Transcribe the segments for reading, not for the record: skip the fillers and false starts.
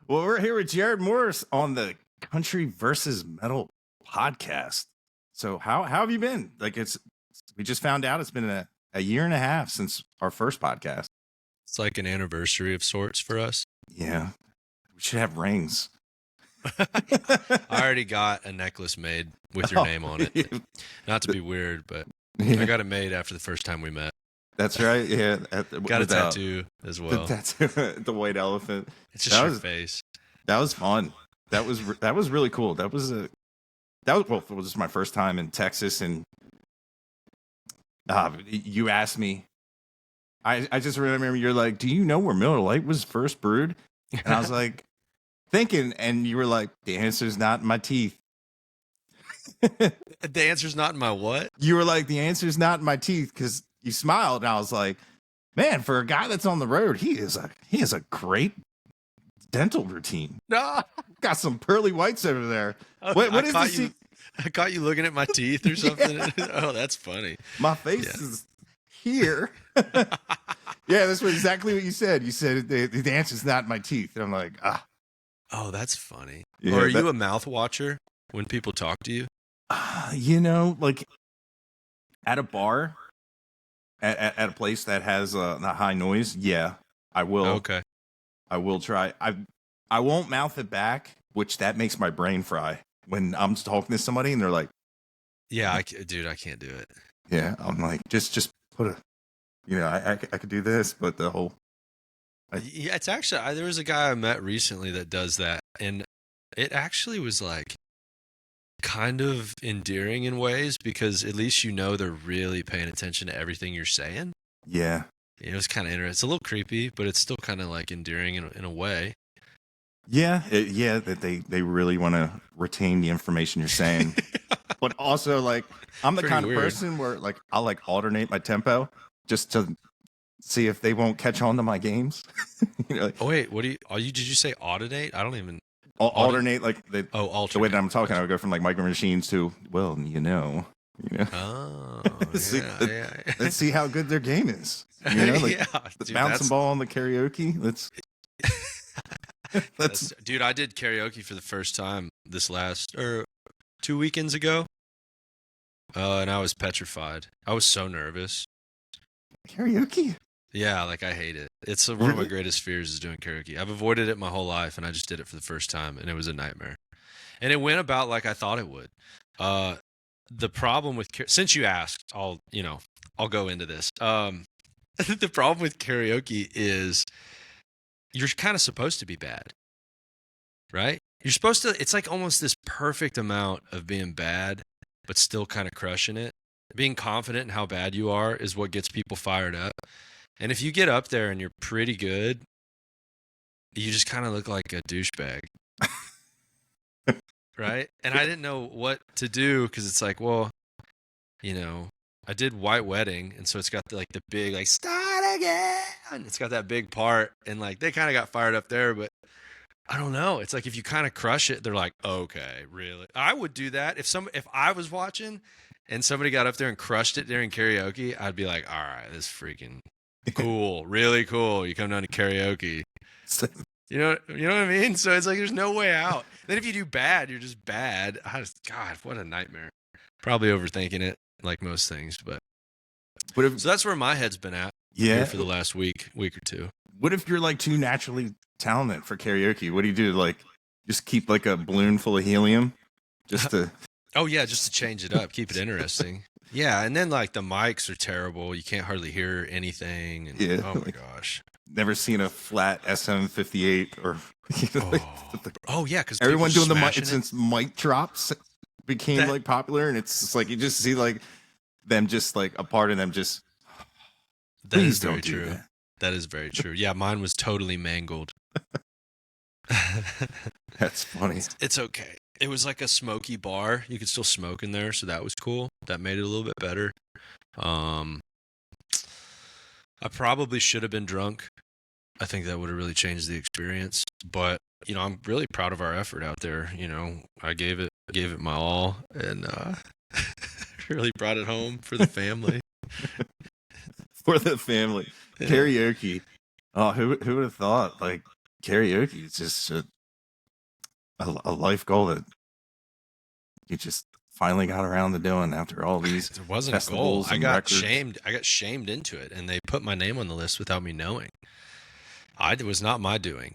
Well, we're here with Jarrod Morris on the Country versus Metal podcast. So how have you been? Like we just found out it's been a year and a half since our first podcast. It's like an anniversary of sorts for us. Yeah. We should have rings. I already got a necklace made with your name on it. Not to be weird, but I got it made after the first time we met. That's right. Yeah. Got a tattoo as well. The tattoo, the white elephant. It's just your face. That was fun. That was really cool. It was just my first time in Texas, and you asked me. I just remember you're like, "Do you know where Miller Lite was first brewed?" And I was like, thinking, and you were like, "The answer's not in my teeth." The answer's not in my what? You were like, "The answer's not in my teeth," because you smiled, and I was like, "Man, for a guy that's on the road, he has a great dental routine." No, got some pearly whites over there. What is this? I caught you looking at my teeth or something. Yeah. Oh, that's funny. My face is here. Yeah, that's exactly what you said. You said the answer's not in my teeth, and I'm like, ah. Oh, that's funny. Yeah, or are you a mouth watcher when people talk to you? Like at a bar, at a place that has a high noise. Yeah, I will. Okay. I will try. I won't mouth it back, which that makes my brain fry when I'm talking to somebody and they're like, "Yeah, dude, I can't do it." Yeah, I'm like, just put a, I could do this, but the whole. Yeah, it's actually there was a guy I met recently that does that, and it actually was like kind of endearing in ways because at least they're really paying attention to everything you're saying. Yeah. It was kind of interesting. It's a little creepy, but it's still kind of like endearing in a way. Yeah, that they really want to retain the information you're saying. But also, like, I'm the kind of person where, like, I'll, like, alternate my tempo just to see if they won't catch on to my games. Oh, wait, did you say audinate? I don't even... Alternate, like, alternate. The way that I'm talking, I would go from, like, Micro Machines to, well, Oh, let's see how good their game is. The bouncing ball on the karaoke. Dude, I did karaoke for the first time this 2 weekends ago, and I was petrified. I was so nervous. Karaoke? Yeah, like I hate it. It's one of my greatest fears is doing karaoke. I've avoided it my whole life, and I just did it for the first time, and it was a nightmare. And it went about like I thought it would. The problem with since you asked, I'll go into this. The problem with karaoke is you're kind of supposed to be bad, right? You're supposed to. It's like almost this perfect amount of being bad, but still kind of crushing it. Being confident in how bad you are is what gets people fired up. And if you get up there and you're pretty good, you just kind of look like a douchebag. Right? And I didn't know what to do because it's like, well, I did White Wedding, and so it's got the big, like, start again. It's got that big part, and, like, they kind of got fired up there, but I don't know. It's like if you kind of crush it, they're like, okay, really? I would do that. If I was watching and somebody got up there and crushed it during karaoke, I'd be like, all right, this is freaking cool, really cool. You come down to karaoke. You know what I mean? So it's like there's no way out. Then if you do bad, you're just bad. God, what a nightmare. Probably overthinking it like most things, but so that's where my head's been at. Yeah, for the last week or two. What if you're like too naturally talented for karaoke? What do you do? Like, just keep like a balloon full of helium, just to. Oh yeah, just to change it up, keep it interesting. Yeah, and then like the mics are terrible. You can't hardly hear anything. And, yeah. Oh my gosh. Never seen a flat SM58 or. Yeah, because everyone doing the mic since mic drops became like popular, and it's just like you just see like them just like a part of them just. That is very true. That is very true. Yeah, mine was totally mangled. That's funny. It's okay. It was like a smoky bar. You could still smoke in there, so that was cool. That made it a little bit better. I probably should have been drunk. I think that would have really changed the experience. But, I'm really proud of our effort out there. I gave it my all and really brought it home for the family. For the family. Karaoke. Oh, who would have thought? Like, karaoke is just a life goal that you just finally got around to doing after all these It wasn't a goal. festivals and records? I got shamed into it, and they put my name on the list without me knowing. It was not my doing.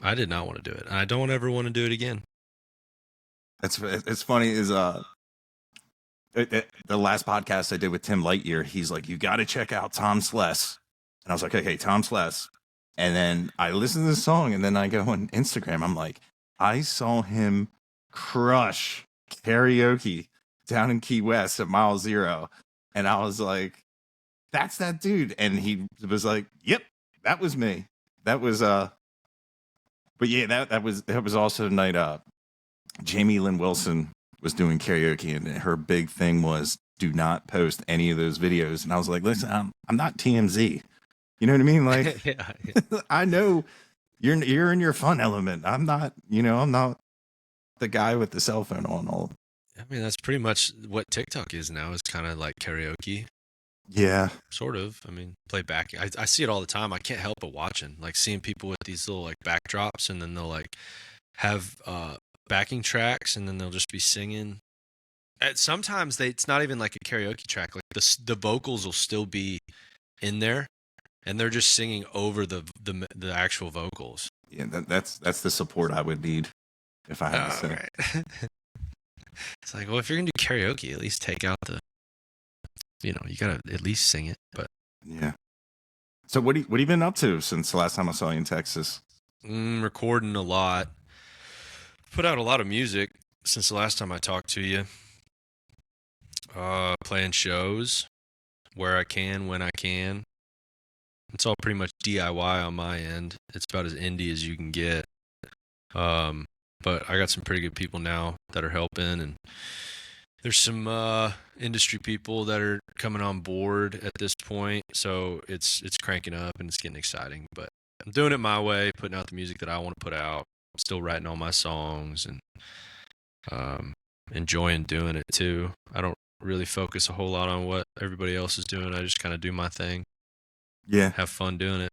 I did not want to do it. And I don't ever want to do it again. It's funny is the last podcast I did with Tim Lightyear, he's like, you got to check out Tom Sless. And I was like, okay, Tom Sless. And then I listened to the song, and then I go on Instagram. I'm like, I saw him crush karaoke down in Key West at Mile Zero. And I was like, that's that dude. And he was like, yep, that was me. That was, but yeah, that was also the night Jamie Lynn Wilson was doing karaoke, and her big thing was do not post any of those videos. And I was like, listen, I'm not TMZ. You know what I mean? Like, yeah. I know you're in your fun element. I'm not, I'm not the guy with the cell phone on all. I mean, that's pretty much what TikTok is now. Is kind of like karaoke. Yeah. Sort of. I mean, play back. I see it all the time. I can't help but watching, like seeing people with these little like backdrops, and then they'll like have backing tracks, and then they'll just be singing. Sometimes it's not even like a karaoke track. Like the vocals will still be in there, and they're just singing over the actual vocals. Yeah, that's the support I would need if I had to say. Right. It's like, well, if you're gonna do karaoke, at least take out the, you gotta at least sing it. But yeah. So what have you been up to since the last time I saw you in Texas? Recording a lot. Put out a lot of music since the last time I talked to you. Playing shows where I can, when I can. It's all pretty much DIY on my end. It's about as indie as you can get. But I got some pretty good people now that are helping, and there's some industry people that are coming on board at this point. So it's cranking up and it's getting exciting. But I'm doing it my way, putting out the music that I want to put out. I'm still writing all my songs and enjoying doing it too. I don't really focus a whole lot on what everybody else is doing. I just kind of do my thing. Yeah. Have fun doing it.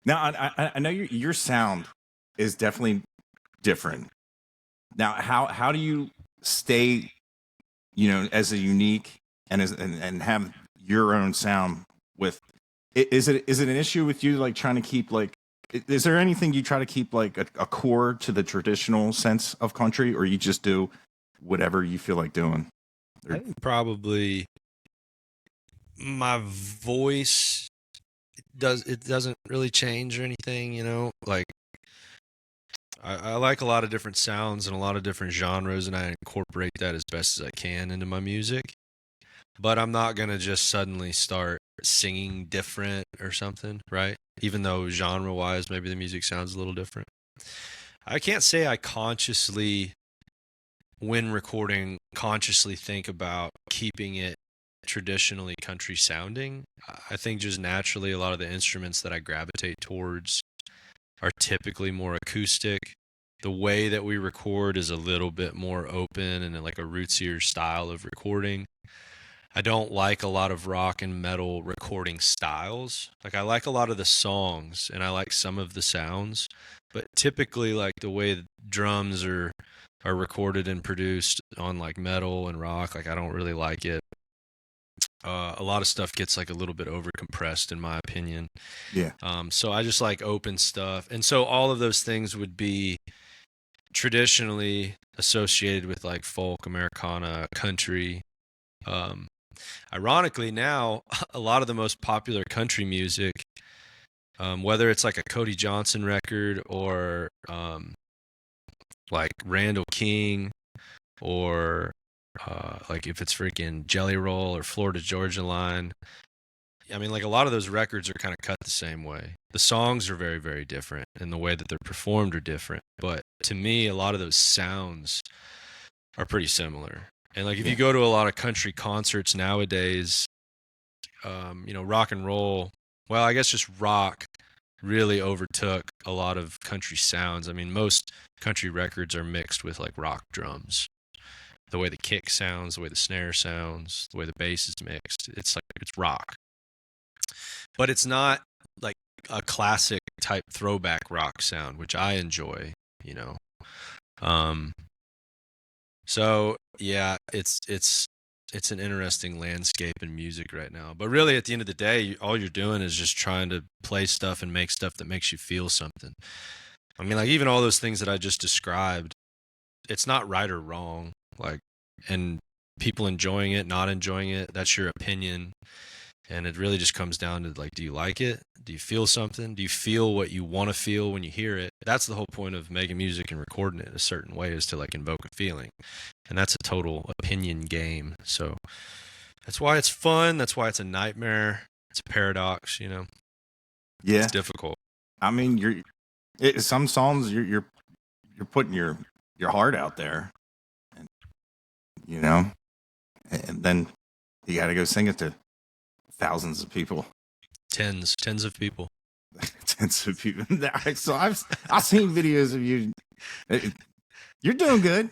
Now, I know your sound is definitely different. Now, how do you stay, as a unique and have your own sound with? Is it an issue with you, like trying to keep like? Is there anything you try to keep like a core to the traditional sense of country, or you just do whatever you feel like doing? I think probably my voice doesn't really change or anything, like I like a lot of different sounds and a lot of different genres, and I incorporate that as best as I can into my music. But I'm not gonna just suddenly start singing different or something, right? Even though genre-wise, maybe the music sounds a little different. I can't say I consciously, when recording, consciously think about keeping it traditionally country sounding. I think just naturally a lot of the instruments that I gravitate towards are typically more acoustic. The way that we record is a little bit more open and like a rootsier style of recording. I don't like a lot of rock and metal recording styles. Like I like a lot of the songs and I like some of the sounds, but typically like the way the drums are recorded and produced on like metal and rock, like I don't really like it. A lot of stuff gets like a little bit over compressed in my opinion. Yeah. So I just like open stuff. And so all of those things would be traditionally associated with like folk, Americana, country. Ironically now, a lot of the most popular country music, whether it's like a Cody Johnson record or like Randall King or like if it's freaking Jelly Roll or Florida Georgia Line. I mean, like a lot of those records are kind of cut the same way. The songs are very, very different and the way that they're performed are different. But to me, a lot of those sounds are pretty similar. And like if you go to a lot of country concerts nowadays, rock and roll, well, I guess just rock really overtook a lot of country sounds. I mean, most country records are mixed with like rock drums. The way the kick sounds, the way the snare sounds, the way the bass is mixed, it's rock. But it's not like a classic type throwback rock sound, which I enjoy, you know. Um, so yeah, it's an interesting landscape in music right now. But really, at the end of the day, all you're doing is just trying to play stuff and make stuff that makes you feel something. I mean, like even all those things that I just described, it's not right or wrong. Like, and people enjoying it, not enjoying it, that's your opinion. And it really just comes down to like, do you like it? Do you feel something? Do you feel what you want to feel when you hear it? That's the whole point of making music and recording it a certain way, is to like invoke a feeling. And that's a total opinion game. So that's why it's fun. That's why it's a nightmare. It's a paradox, you know. Yeah. It's difficult. I mean, some songs you're putting your heart out there, and, you know, and then you got to go sing it to thousands of people. Tens of people. Tens of people. So I've seen videos of you. You're doing good.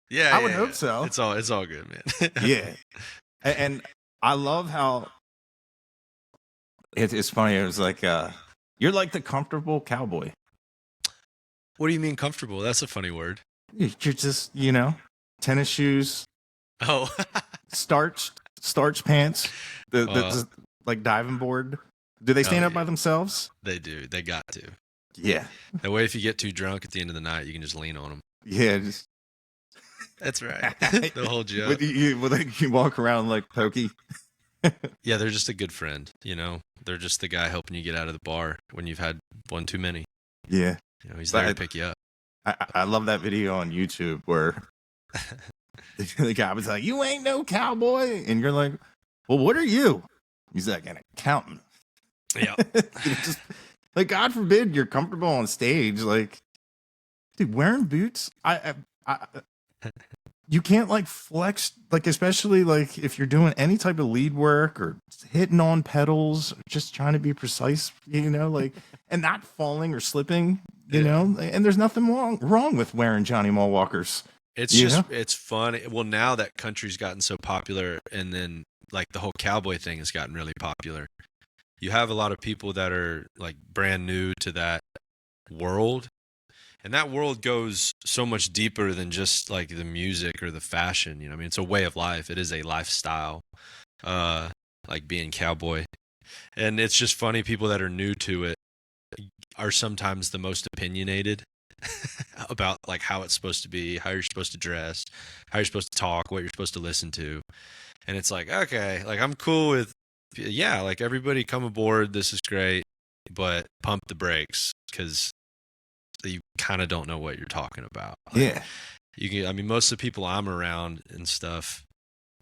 Yeah, I would hope so. It's all good, man. Yeah, and I love how it's funny. It was like you're like the comfortable cowboy. What do you mean comfortable? That's a funny word. You're just, you know, tennis shoes. Oh, starch pants. The like diving board. Do they stand up by themselves? They do. They got to. Yeah. That way, if you get too drunk at the end of the night, you can just lean on them. Yeah. That's right. They'll hold you up. You walk around like Pokey. Yeah, they're just a good friend. You know, they're just the guy helping you get out of the bar when you've had one too many. Yeah. You know, he's there to pick you up. I love that video on YouTube where the guy was like, "You ain't no cowboy," and you're like, "Well, what are you?" He's like, "An accountant." Yeah. Just like, God forbid you're comfortable on stage, like, dude, wearing boots. You can't like flex, like, especially like if you're doing any type of lead work or hitting on pedals, or just trying to be precise, you know, like, and not falling or slipping, you know. And there's nothing wrong with wearing Johnny Mall Walkers. It's just, it's fun. Well, now that country's gotten so popular, and then like the whole cowboy thing has gotten really popular. You have a lot of people that are like brand new to that world. And that world goes so much deeper than just like the music or the fashion. You know, I mean, it's a way of life. It is a lifestyle, like being cowboy. And it's just funny. People that are new to it are sometimes the most opinionated about like how it's supposed to be, how you're supposed to dress, how you're supposed to talk, what you're supposed to listen to. And it's like, okay, like I'm cool with, yeah, like everybody come aboard. This is great, but pump the brakes, because you kind of don't know what you're talking about. Like, Yeah. I mean, most of the people I'm around and stuff,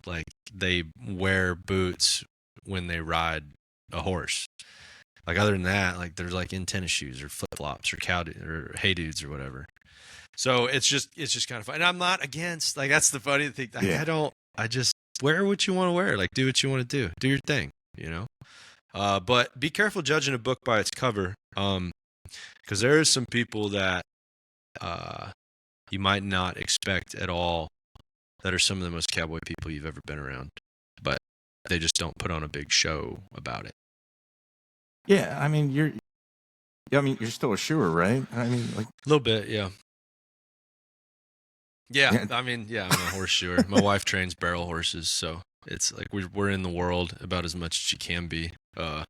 like they wear boots when they ride a horse. Like other than that, like they're like in tennis shoes or flip flops or or hey dudes or whatever. So it's just kind of fun. And I'm not against, like, that's the funny thing. Like, I just wear what you want to wear. Like, do what you want to do your thing, you know? But be careful judging a book by its cover. Because there is some people that you might not expect at all that are some of the most cowboy people you've ever been around, but they just don't put on a big show about it. Yeah, I mean, you're still a shoer, right? I mean, like a little bit, yeah. Yeah, I mean, yeah, I'm a horse shoer. My wife trains barrel horses, so it's like we're in the world about as much as you can be. And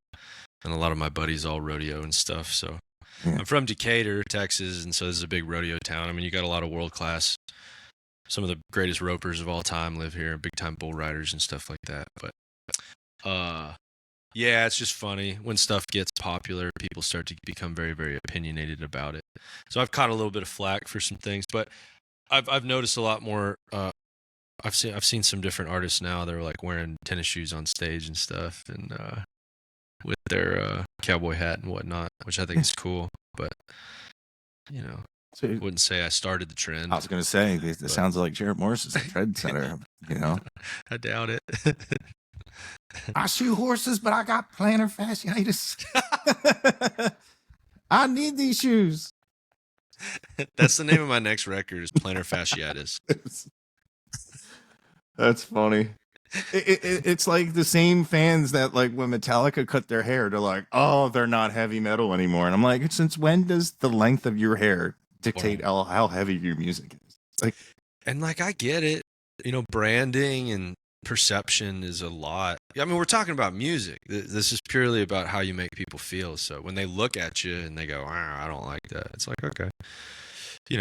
a lot of my buddies all rodeo and stuff, so. Yeah. I'm from Decatur, Texas, and so this is a big rodeo town. I mean, you got a lot of world-class, some of the greatest ropers of all time live here, big-time bull riders and stuff like that. But, yeah, it's just funny. When stuff gets popular, people start to become very, very opinionated about it. So I've caught a little bit of flack for some things, but I've noticed a lot more. I've seen some different artists now that are like wearing tennis shoes on stage and stuff, and with their cowboy hat and whatnot, which I think is cool. But, you know, I wouldn't say I started the trend. I was going to say, it sounds like Jarrod Morris is a trend center, you know? I doubt it. I shoe horses, but I got plantar fasciitis. I need these shoes. That's the name of my next record, is plantar fasciitis. That's funny. It's like the same fans that like when Metallica cut their hair, they're like, oh, they're not heavy metal anymore. And I'm like, since when does the length of your hair dictate how heavy your music is? Like, and like I get it, branding and perception is a lot. I mean, we're talking about music. This is purely about how you make people feel. So when they look at you and they go, I don't like that, it's like, okay.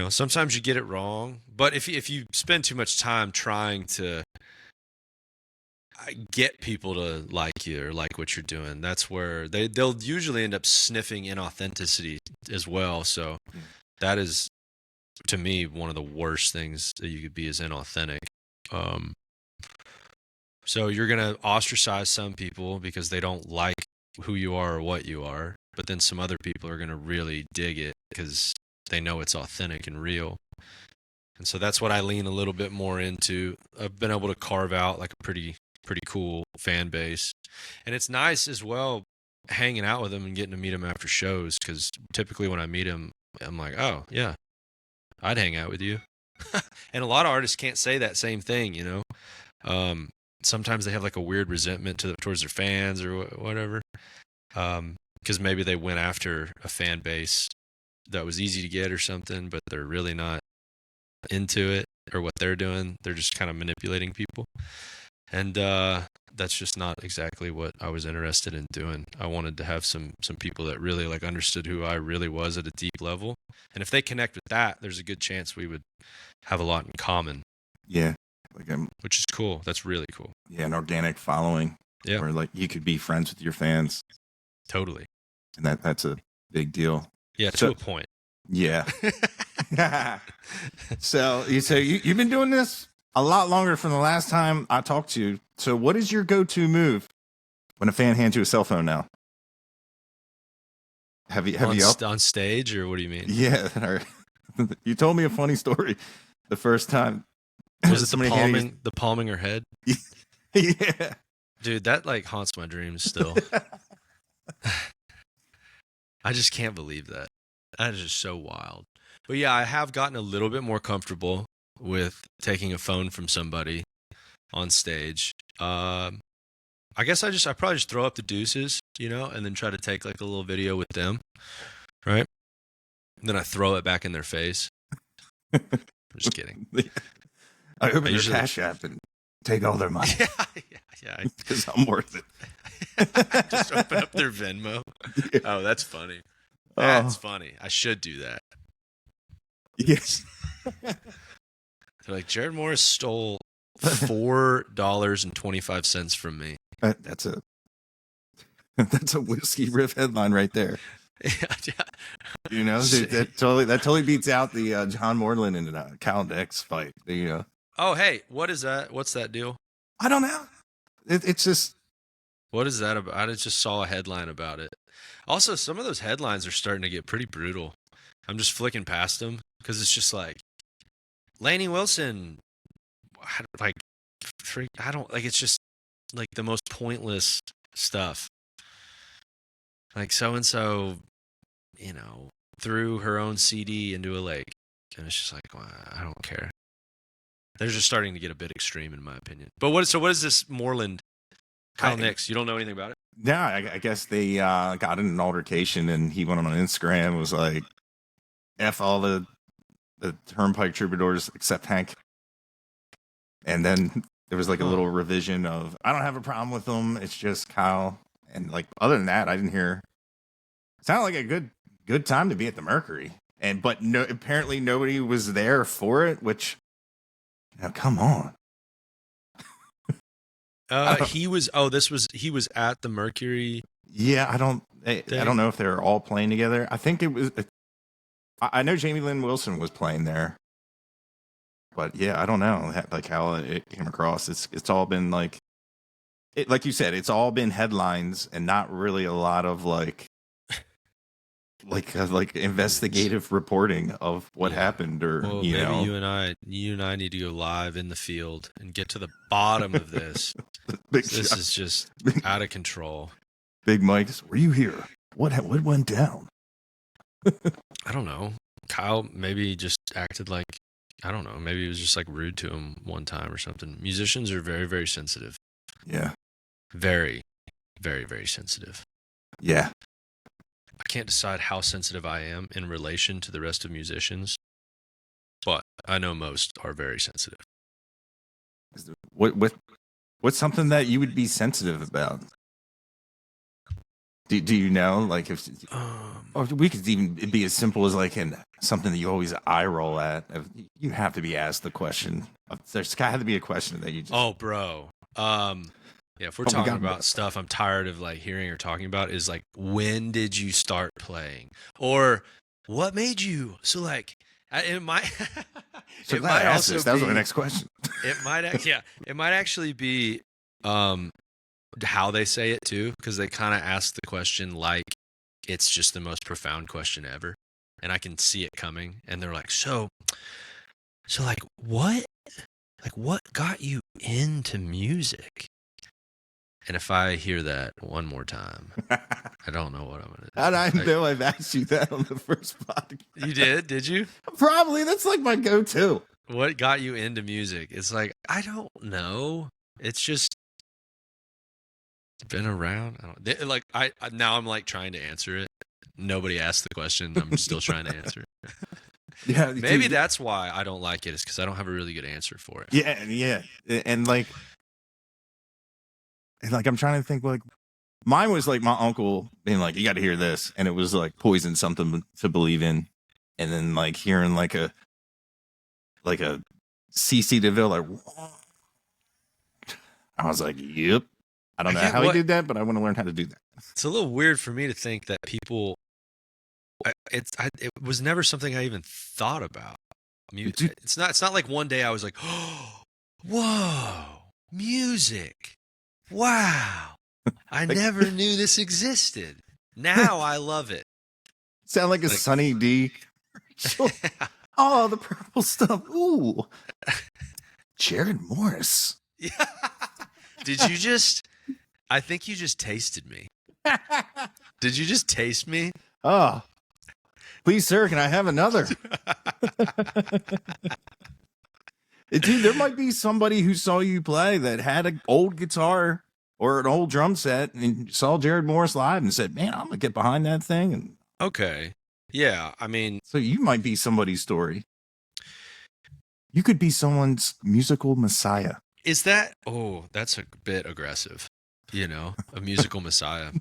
Sometimes you get it wrong, but if you spend too much time trying to get people to like you or like what you're doing, that's where they'll usually end up sniffing inauthenticity as well. So that is, to me, one of the worst things that you could be is inauthentic. So you're going to ostracize some people because they don't like who you are or what you are, but then some other people are going to really dig it because they know it's authentic and real. And so that's what I lean a little bit more into. I've been able to carve out like a pretty cool fan base. And it's nice as well hanging out with them and getting to meet them after shows, because typically when I meet them, I'm like, oh, yeah, I'd hang out with you. And a lot of artists can't say that same thing, Sometimes they have like a weird resentment towards their fans or whatever, because maybe they went after a fan base that was easy to get or something, but they're really not into it or what they're doing. They're just kind of manipulating people. And that's just not exactly what I was interested in doing. I wanted to have some people that really like understood who I really was at a deep level. And if they connect with that, there's a good chance we would have a lot in common. Yeah. Which is cool. That's really cool. Yeah, an organic following. Yeah. Where like you could be friends with your fans. Totally. And that's a big deal. Yeah, to a point. Yeah. So you've been doing this a lot longer from the last time I talked to you. So what is your go-to move when a fan hands you a cell phone now? Have you on stage, or what do you mean? Yeah. You told me a funny story the first time. Was it the palming her head? Yeah. Dude, that like haunts my dreams still. I just can't believe that. That is just so wild. But yeah, I have gotten a little bit more comfortable with taking a phone from somebody on stage. I guess I probably just throw up the deuces, and then try to take like a little video with them, right? And then I throw it back in their face. I'm just kidding. I open their Cash App and take all their money. Yeah. Because I'm worth it. Just open up their Venmo. Yeah. Oh, that's funny. That's funny. I should do that. Yes. They're like, Jarrod Morris stole $4.25 from me. That's a Whiskey Riff headline right there. Yeah. That totally beats out the John Moreland and Cal Dex fight. Oh, hey, what is that? What's that deal? I don't know. It's just. What is that about? I just saw a headline about it. Also, some of those headlines are starting to get pretty brutal. I'm just flicking past them because it's just like Lainey Wilson, like, I don't like. It's just like the most pointless stuff. Like so and so, threw her own CD into a lake, and it's just like, well, I don't care. They're just starting to get a bit extreme, in my opinion. But what is this Moreland? Kyle Nix, you don't know anything about it? Yeah, I guess they got in an altercation, and he went on Instagram and was like, F all the Turnpike Troubadours except Hank. And then there was like a little revision of, I don't have a problem with them. It's just Kyle. And like, other than that, I didn't hear. It sounded like a good time to be at the Mercury. But apparently nobody was there for it, which, come on. He was at the Mercury. Yeah, I don't know if they're all playing together. I think it was. I know Jamie Lynn Wilson was playing there, but yeah, I don't know like how it came across. It's all been like you said, it's all been headlines and not really a lot of like investigative reporting of what happened, or maybe you and I need to go live in the field and get to the bottom of this. This is just out of control. Big Mike's, were you here? What went down? I don't know. Kyle maybe just acted like, I don't know, maybe he was just like rude to him one time or something. Musicians are very, very sensitive. Yeah. Very, very, very sensitive. Yeah. I can't decide how sensitive I am in relation to the rest of musicians, but I know most are very sensitive. What's something that you would be sensitive about? Do you know, like, if or we could even be as simple as like something that you always eye roll at. You have to be asked the question. There's got to be a question that you just. Oh, bro. Yeah, if we're talking about stuff I'm tired of like hearing or talking about, is like, when did you start playing, or what made you? So like, it might. So it might also that was my next question. It might, yeah, it might actually be, how they say it too, because they kind of ask the question like it's just the most profound question ever, and I can see it coming, and they're like, so like what got you into music? And if I hear that one more time, I don't know what I'm gonna do. And I know I've asked you that on the first podcast. You did you? Probably. That's like my go-to. What got you into music? It's like, I don't know. It's just been around. Now I'm like trying to answer it. Nobody asked the question. I'm still trying to answer it. Yeah, Maybe that's why I don't like it, is because I don't have a really good answer for it. Yeah, and like I'm trying to think. Like, mine was like my uncle being like, "You got to hear this," and it was like Poison, Something to Believe in, and then like hearing like a CC DeVille, like, I was like, "Yep." I don't know how he did that, but I want to learn how to do that. It's a little weird for me to think that people. It was never something I even thought about. It's not like one day I was like, oh, whoa, music. Wow. I never knew this existed. Now I love it. Sound like a Sunny D. Oh, the purple stuff. Ooh. Jarrod Morris. Yeah. Did you just, I think you just tasted me. Did you just taste me? Oh, please, sir, can I have another? Dude, there might be somebody who saw you play that had an old guitar or an old drum set and saw Jarrod Morris live and said, man, I'm going to get behind that thing. And okay. Yeah, I mean. So you might be somebody's story. You could be someone's musical messiah. Is that, oh, that's a bit aggressive, a musical messiah.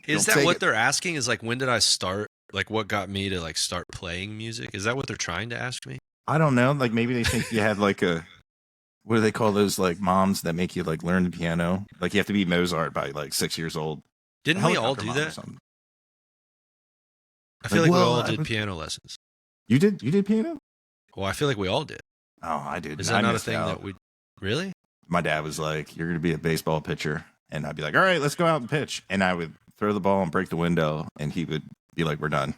Is that what they're asking? Is like, when did I start? Like, what got me to like start playing music? Is that what they're trying to ask me? I don't know. Like, maybe they think you had like what do they call those like moms that make you like learn the piano? Like, you have to be Mozart by like 6 years old. Didn't we all do that? I feel like we all did piano lessons. You did piano? Well, I feel like we all did. Oh, I did. Is that not a thing that we really? My dad was like, "You're going to be a baseball pitcher," and I'd be like, "All right, let's go out and pitch." And I would throw the ball and break the window, and he would be like, "We're done."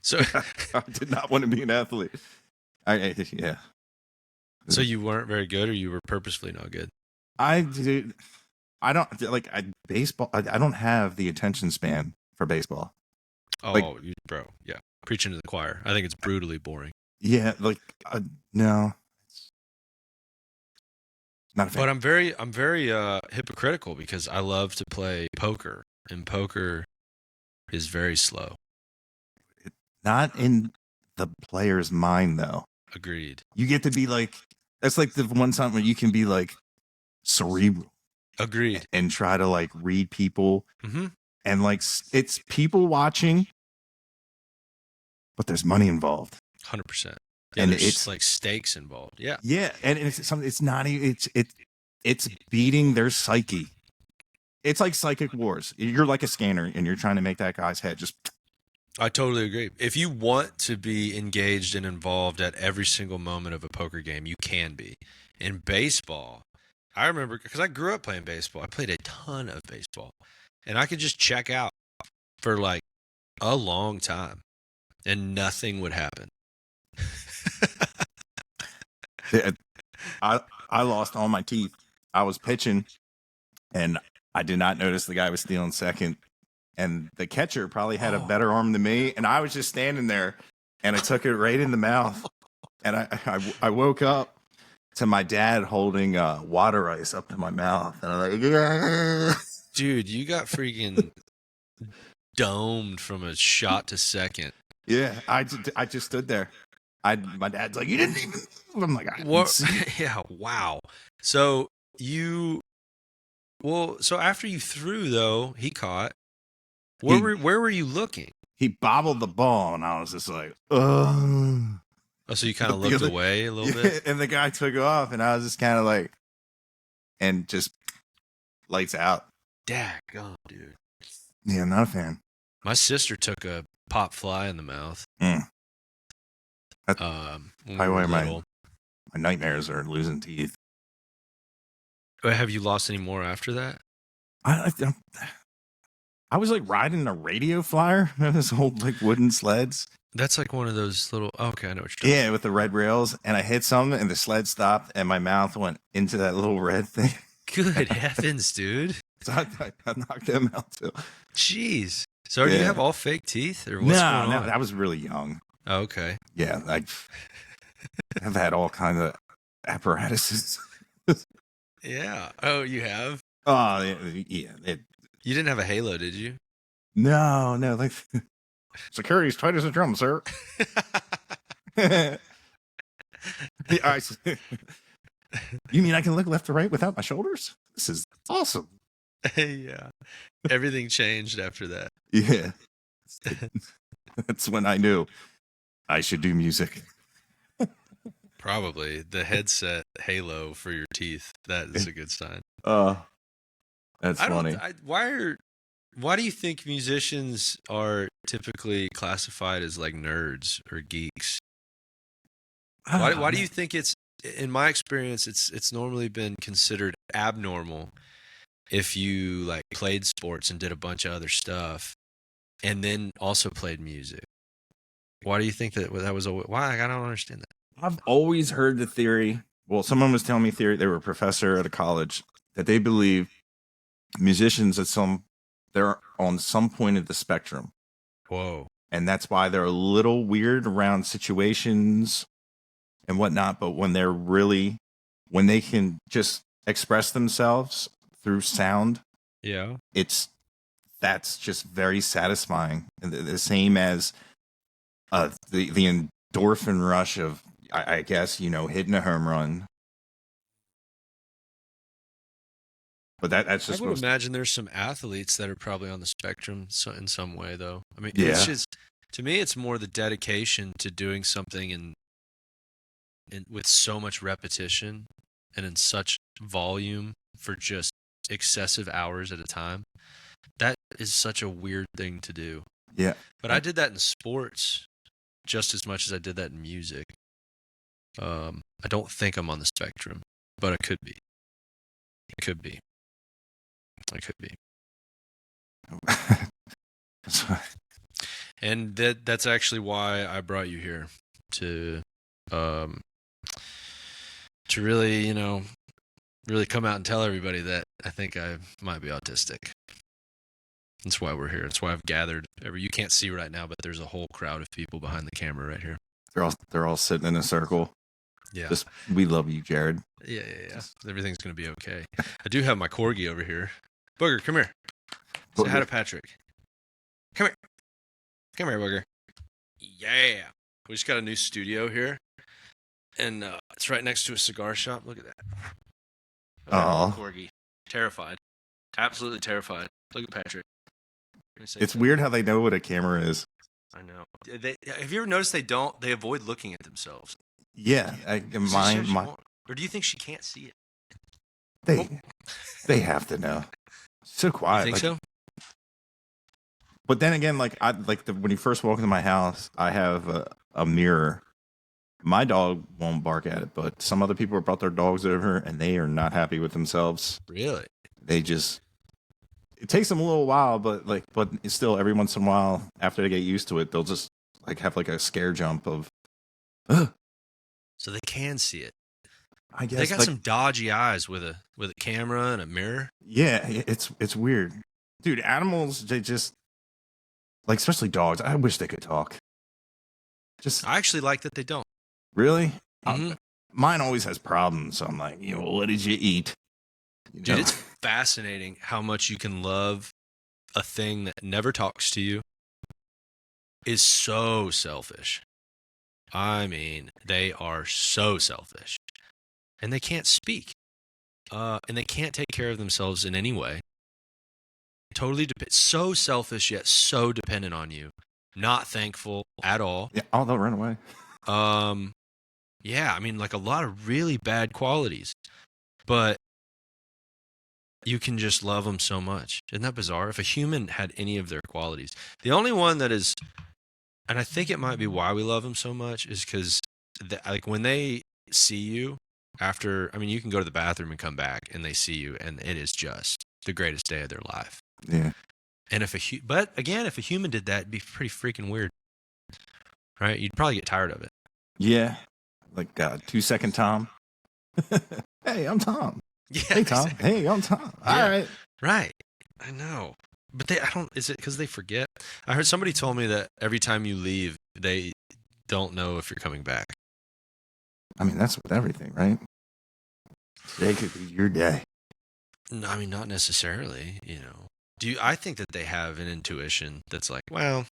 So I did not want to be an athlete. Yeah. So you weren't very good, or you were purposefully not good? I don't like baseball. I don't have the attention span for baseball. Oh, like, bro, yeah, preaching to the choir. I think it's brutally boring. Yeah, like no, not a fan. But I'm very hypocritical, because I love to play poker, and poker is very slow. Not in the player's mind, though. Agreed. You get to be like, that's like the one time where you can be like cerebral. Agreed. And try to like read people. Mm-hmm. And like, it's people watching, but there's money involved. 100%. Yeah, and it's like stakes involved. Yeah. Yeah. And it's something, it's not even, it's beating their psyche. It's like Psychic Wars. You're like a scanner and you're trying to make that guy's head just. I totally agree. If you want to be engaged and involved at every single moment of a poker game, you can be. In baseball, I remember, because I grew up playing baseball. I played a ton of baseball, and I could just check out for like a long time and nothing would happen. I lost all my teeth. I was pitching and I did not notice the guy was stealing second. And the catcher probably had a better arm than me. And I was just standing there and I took it right in the mouth. And I woke up to my dad holding water ice up to my mouth, and I'm like, yeah. Dude, you got freaking domed from a shot to second. Yeah, I just stood there. My dad's like, you didn't even move. I'm like, I didn't What? see. Yeah, wow. So so after you threw though, he caught. Where were you looking? He bobbled the ball, and I was just like, ugh. Oh, so you kind of looked away a little bit? And the guy took off, and I was just kind of like, and just lights out. Daggone, dude. Yeah, not a fan. My sister took a pop fly in the mouth. That's When we probably were why little. my nightmares are losing teeth. But have you lost any more after that? I was like riding a radio flyer, this old like wooden sleds. That's like one of those little. Okay, I know what you're talking Yeah, with the red rails, and I hit something, and the sled stopped, and my mouth went into that little red thing. Good heavens, dude! So I knocked them out too. Jeez. So do you have all fake teeth, or what's No, going on? I was really young. Oh, okay. Yeah, I've had all kinds of apparatuses. Yeah. Oh, you have? Oh, yeah. You didn't have a halo, did you? No, like security's tight as a drum, sir. You mean I can look left to right without my shoulders? This is awesome. Yeah. Everything changed after that. Yeah. That's when I knew I should do music. Probably the headset halo for your teeth. That is a good sign. That's funny. Why do you think musicians are typically classified as like nerds or geeks? Why do you think it's, in my experience, it's normally been considered abnormal if you like played sports and did a bunch of other stuff and then also played music? Why do you think that was why? I don't understand that. I've always heard the theory. Well, someone was telling me theory. They were a professor at a college that they believe musicians they're on some point of the spectrum. Whoa. And that's why they're a little weird around situations and whatnot. But when they can just express themselves through sound, yeah, that's just very satisfying. And the same as the endorphin rush of, I guess, hitting a home run. But that's just. I would imagine there's some athletes that are probably on the spectrum in some way, though. I mean, yeah. It's just, to me, it's more the dedication to doing something and with so much repetition and in such volume for just excessive hours at a time. That is such a weird thing to do. Yeah. But I did that in sports just as much as I did that in music. I don't think I'm on the spectrum, but I could be. I could be. And that's actually why I brought you here to really, really come out and tell everybody that I think I might be autistic. That's why we're here. That's why I've gathered. You can't see right now, but there's a whole crowd of people behind the camera right here. They're all sitting in a circle. Yeah. Just, we love you, Jarrod. Yeah. Everything's gonna be okay. I do have my corgi over here. Booger, come here. Say hi to Patrick. Come here, Booger. Yeah. We just got a new studio here, and it's right next to a cigar shop. Look at that. Oh, corgi. Terrified. Absolutely terrified. Look at Patrick. It's weird how they know what a camera is. I know. Have you ever noticed they avoid looking at themselves? Yeah. Or do you think she can't see it? They have to know. So quiet. You think so? But then again, when you first walk into my house, I have a mirror. My dog won't bark at it, but some other people have brought their dogs over, and they are not happy with themselves. Really? It takes them a little while, but it's still every once in a while, after they get used to it, they'll just have a scare jump of. Ugh. So they can see it. I guess they got some dodgy eyes with a camera and a mirror. Yeah, it's weird, dude. Animals, they just especially dogs. I wish they could talk. I actually like that they don't. Really? Mm-hmm. mine always has problems. So I'm like, what did you eat? Dude, it's fascinating how much you can love a thing that never talks to you, is so selfish. I mean, they are so selfish. And they can't speak. And they can't take care of themselves in any way. Totally so selfish yet so dependent on you. Not thankful at all. Yeah, they'll run away. Yeah, I mean, like a lot of really bad qualities. But you can just love them so much. Isn't that bizarre? If a human had any of their qualities, the only one that is, and I think it might be why we love them so much, is because like when they see you after, I mean, you can go to the bathroom and come back and they see you and it is just the greatest day of their life. Yeah. And but again, if a human did that, it'd be pretty freaking weird, right? You'd probably get tired of it. Yeah. Like 2-second Tom. Hey, I'm Tom. Yeah. Hey, Tom. Exactly. Hey, I'm Tom. Yeah. All right. Right. I know. But is it because they forget? I heard somebody told me that every time you leave, they don't know if you're coming back. I mean, that's with everything, right? Today could be your day. No, I mean, not necessarily, I think that they have an intuition that's like, well,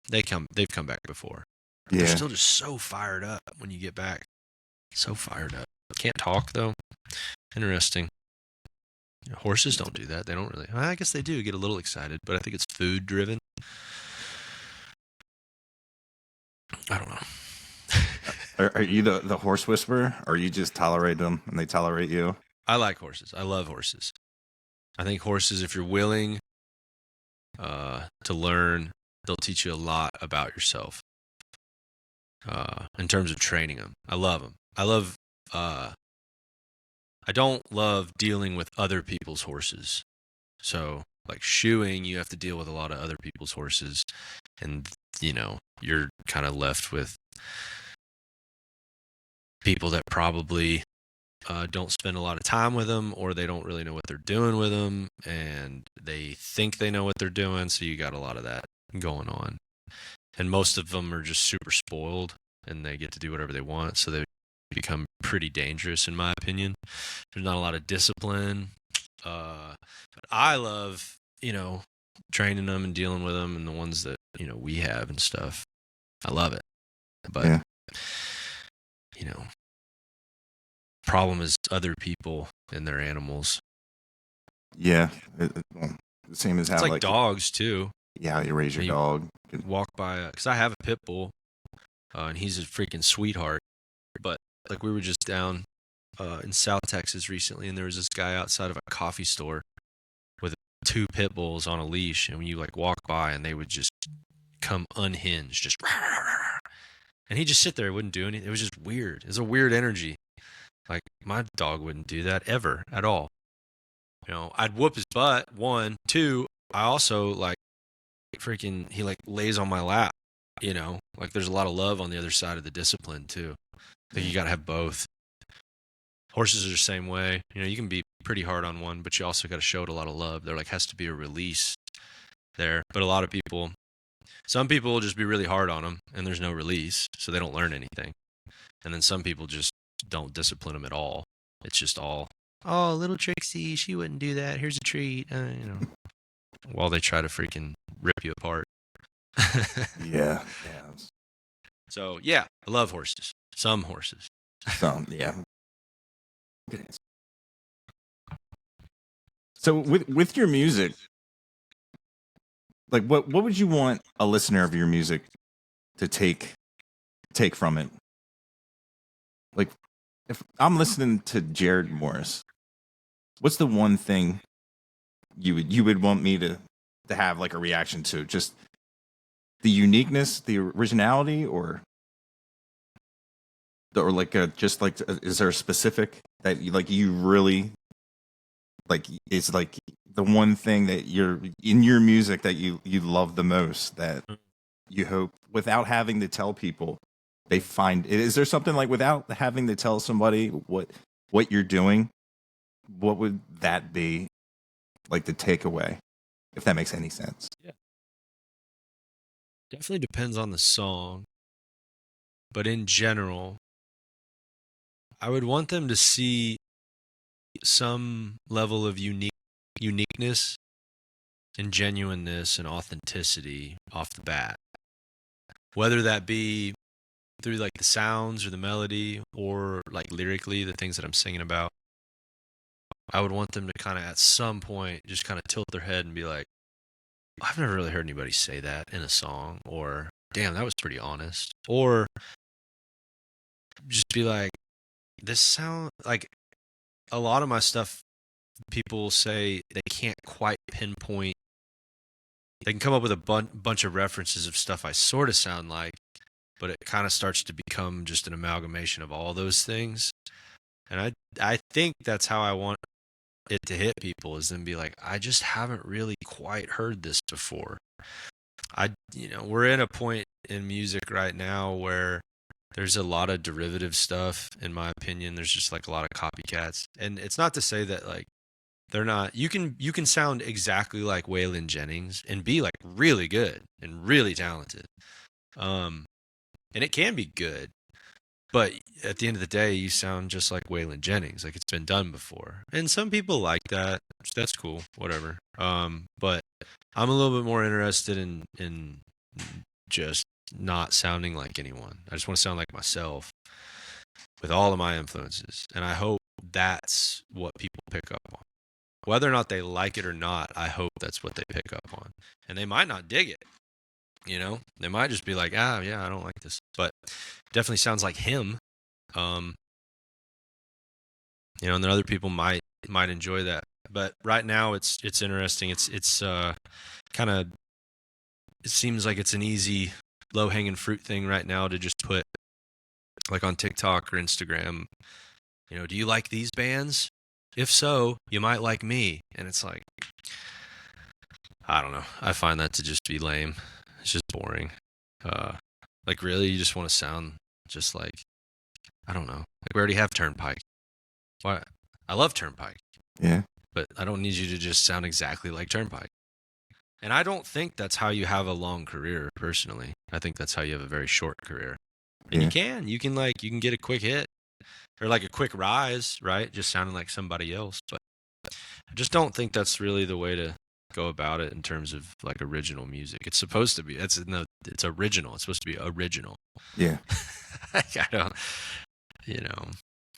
they've come back before. Yeah. They're still just so fired up when you get back. So fired up. Can't talk though. Interesting. Horses don't do that. They don't really. Well, I guess they do get a little excited, but I think it's food driven. I don't know. Are you the horse whisperer, or you just tolerate them and they tolerate you? I like horses. I love horses. I think horses, if you're willing to learn, they'll teach you a lot about yourself. In terms of training them, I love them. I don't love dealing with other people's horses. So, like shoeing, you have to deal with a lot of other people's horses, and you're kind of left with people that probably don't spend a lot of time with them, or they don't really know what they're doing with them, and they think they know what they're doing. So you got a lot of that going on, and most of them are just super spoiled, and they get to do whatever they want. So they become pretty dangerous, in my opinion. There's not a lot of discipline. But I love, training them and dealing with them, and the ones that, we have and stuff. I love it. But, yeah. Problem is other people and their animals. Yeah. The same as how, it's like dogs, too. Yeah, you raise your dog. Walk by, because I have a pit bull, and he's a freaking sweetheart. But, like, we were just down in South Texas recently, and there was this guy outside of a coffee store with 2 pit bulls on a leash, and when you like walk by, and they would just come unhinged, just and he'd just sit there, he wouldn't do anything. It was just weird. It was a weird energy. Like my dog wouldn't do that ever at all. I'd whoop his butt. 1, 2. I also like freaking. He like lays on my lap. Like there's a lot of love on the other side of the discipline too. Like you got to have both. Horses are the same way. You can be pretty hard on one, but you also got to show it a lot of love. There like has to be a release there. But a lot of people, some people will just be really hard on them, and there's no release, so they don't learn anything. And then some people just don't discipline them at all. It's just all, oh, little Trixie, she wouldn't do that. Here's a treat, while they try to freaking rip you apart. Yeah. So yeah, I love horses. Some horses. Yeah. So with your music, like what would you want a listener of your music to take from it? Like if I'm listening to Jarrod Morris, what's the one thing you would want me to have like a reaction to? Just the uniqueness, the originality, or like is there a specific that you really like? It's like the one thing that you're in your music that you love the most, that you hope without having to tell people they find. Is there something like without having to tell somebody what you're doing? What would that be like the takeaway, if that makes any sense? Yeah. Definitely depends on the song. But in general, I would want them to see some level of uniqueness and genuineness and authenticity off the bat, whether that be through like the sounds or the melody or like lyrically the things that I'm singing about. I would want them to kind of at some point just kind of tilt their head and be like, I've never really heard anybody say that in a song, or damn, that was pretty honest, or just be like, this sound like a lot of my stuff. People say they can't quite pinpoint. They can come up with a bunch of references of stuff I sort of sound like, but it kind of starts to become just an amalgamation of all those things. And I think that's how I want it to hit people, is then be like, I just haven't really quite heard this before. We're in a point in music right now where there's a lot of derivative stuff, in my opinion. There's just like a lot of copycats. And it's not to say that like they're not, you can sound exactly like Waylon Jennings and be like really good and really talented. And it can be good, but at the end of the day, you sound just like Waylon Jennings, like it's been done before. And some people like that. That's cool, whatever. But I'm a little bit more interested in just not sounding like anyone. I just want to sound like myself with all of my influences. And I hope that's what people pick up on. Whether or not they like it or not, I hope that's what they pick up on. And they might not dig it. They might just be like, yeah, I don't like this, but definitely sounds like him. And then other people might enjoy that. But right now it's interesting. It's kind of, it seems like it's an easy low hanging fruit thing right now to just put like on TikTok or Instagram, do you like these bands? If so, you might like me. And it's like, I don't know. I find that to just be lame. It's just boring. Like really, you just want to sound just like, I don't know. Like we already have Turnpike. Why? I love Turnpike. Yeah. But I don't need you to just sound exactly like Turnpike. And I don't think that's how you have a long career, personally. I think that's how you have a very short career. And you can get a quick hit or like a quick rise, right? Just sounding like somebody else. But I just don't think that's really the way to go about it in terms of like original music. It's supposed to be. It's original. It's supposed to be original. Yeah. I don't,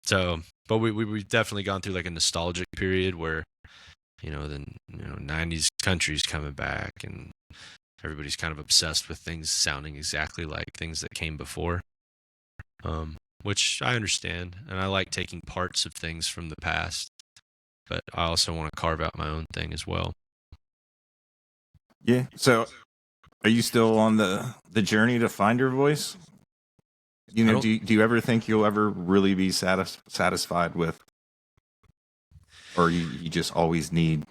So, but we've definitely gone through like a nostalgic period where, the 90s country's coming back and everybody's kind of obsessed with things sounding exactly like things that came before. Which I understand, and I like taking parts of things from the past, but I also want to carve out my own thing as well. Yeah. So, are you still on the journey to find your voice? Do you ever think you'll ever really be satisfied with, or you just always need?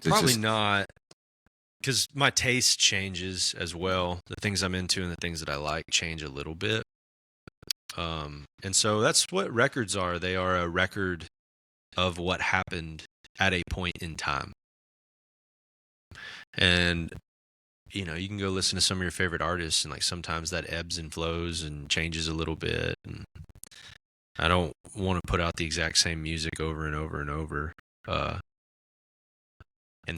Probably not, because my taste changes as well. The things I'm into and the things that I like change a little bit. And so that's what records are. They are a record of what happened at a point in time. And, you can go listen to some of your favorite artists and like sometimes that ebbs and flows and changes a little bit. And I don't want to put out the exact same music over and over and over. And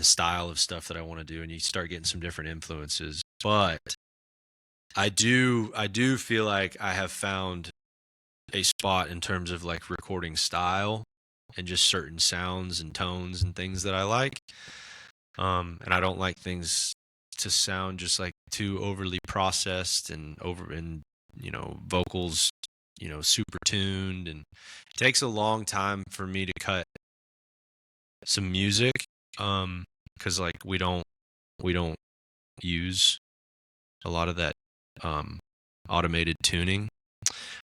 the style of stuff that I want to do. And you start getting some different influences. But I do feel like I have found a spot in terms of like recording style and just certain sounds and tones and things that I like. And I don't like things to sound just like too overly processed and vocals, super tuned. And it takes a long time for me to cut some music. 'Cause like we don't use a lot of that, automated tuning.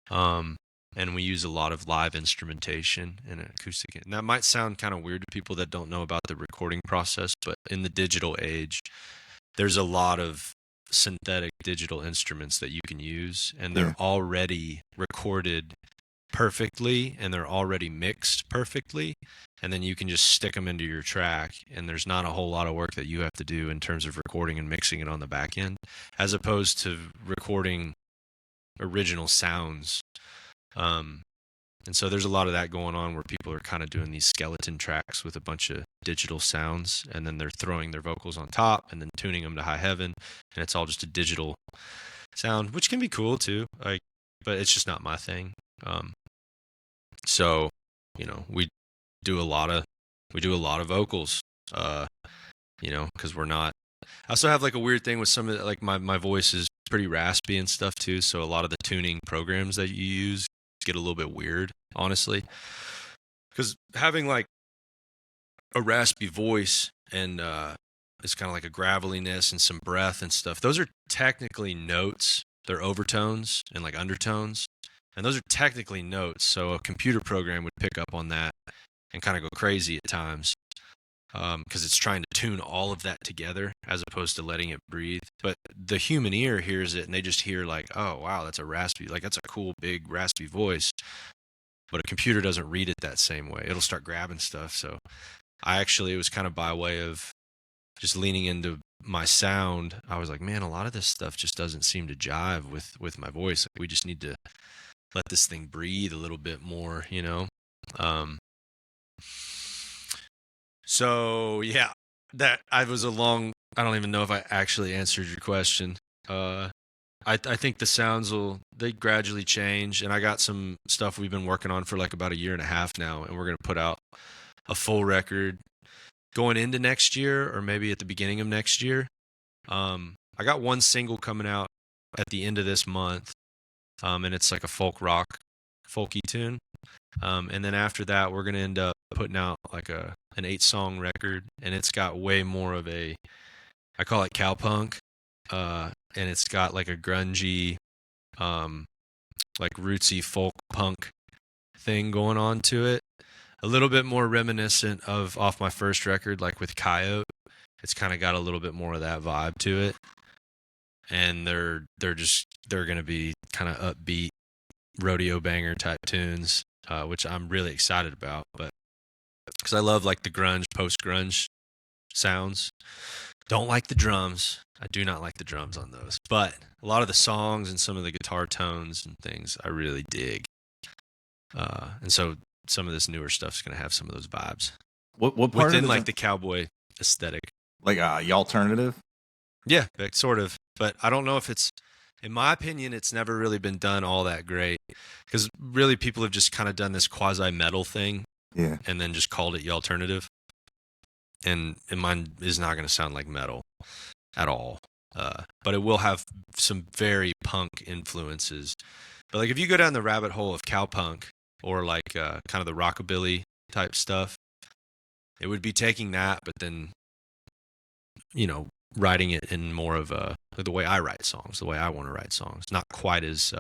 And we use a lot of live instrumentation and acoustic. And that might sound kind of weird to people that don't know about the recording process, but in the digital age, there's a lot of synthetic digital instruments that you can use, and they're already recorded perfectly and they're already mixed perfectly. And then you can just stick them into your track, and there's not a whole lot of work that you have to do in terms of recording and mixing it on the back end, as opposed to recording original sounds. And so there's a lot of that going on where people are kind of doing these skeleton tracks with a bunch of digital sounds, and then they're throwing their vocals on top and then tuning them to high heaven, and it's all just a digital sound, which can be cool too. Like, but it's just not my thing. So, we do a lot of vocals, because we're not. I also have like a weird thing with some of like my voice is pretty raspy and stuff too. So a lot of the tuning programs that you use get a little bit weird, honestly, because having like a raspy voice and it's kind of like a graveliness and some breath and stuff. Those are technically notes. They're overtones and like undertones, and those are technically notes. So a computer program would pick up on that and kind of go crazy at times, because it's trying to tune all of that together as opposed to letting it breathe. But the human ear hears it and they just hear like, oh, wow, that's a cool, big, raspy voice. But a computer doesn't read it that same way. It'll start grabbing stuff. So it was kind of by way of just leaning into my sound. I was like, man, a lot of this stuff just doesn't seem to jive with my voice. Like, we just need to let this thing breathe a little bit more, So yeah, I don't even know if I actually answered your question. I think the sounds they gradually change, and I got some stuff we've been working on for like about a year and a half now, and we're going to put out a full record going into next year, or maybe at the beginning of next year. I got one single coming out at the end of this month, and it's like a folky tune. And then after that, we're going to end up putting out like an 8-song record, and it's got way more of I call it cowpunk, and it's got like a grungy, like rootsy folk punk thing going on to it. A little bit more reminiscent of off my first record, like with Coyote. It's kind of got a little bit more of that vibe to it, and they're going to be kind of upbeat rodeo banger type tunes, which I'm really excited about. But because I love like the grunge, post grunge sounds. Don't like the drums. I do not like the drums on those, but a lot of the songs and some of the guitar tones and things I really dig. And so some of this newer stuff is going to have some of those vibes. What part within of like the cowboy aesthetic? Like the alternative? Yeah, sort of. But I don't know if it's, in my opinion, it's never really been done all that great, because really people have just kind of done this quasi metal thing, and then just called it the alternative. And mine is not going to sound like metal at all. But it will have some very punk influences. But like if you go down the rabbit hole of cowpunk or like kind of the rockabilly type stuff, it would be taking that, but then, writing it in more of the way I write songs, the way I want to write songs. Not quite as,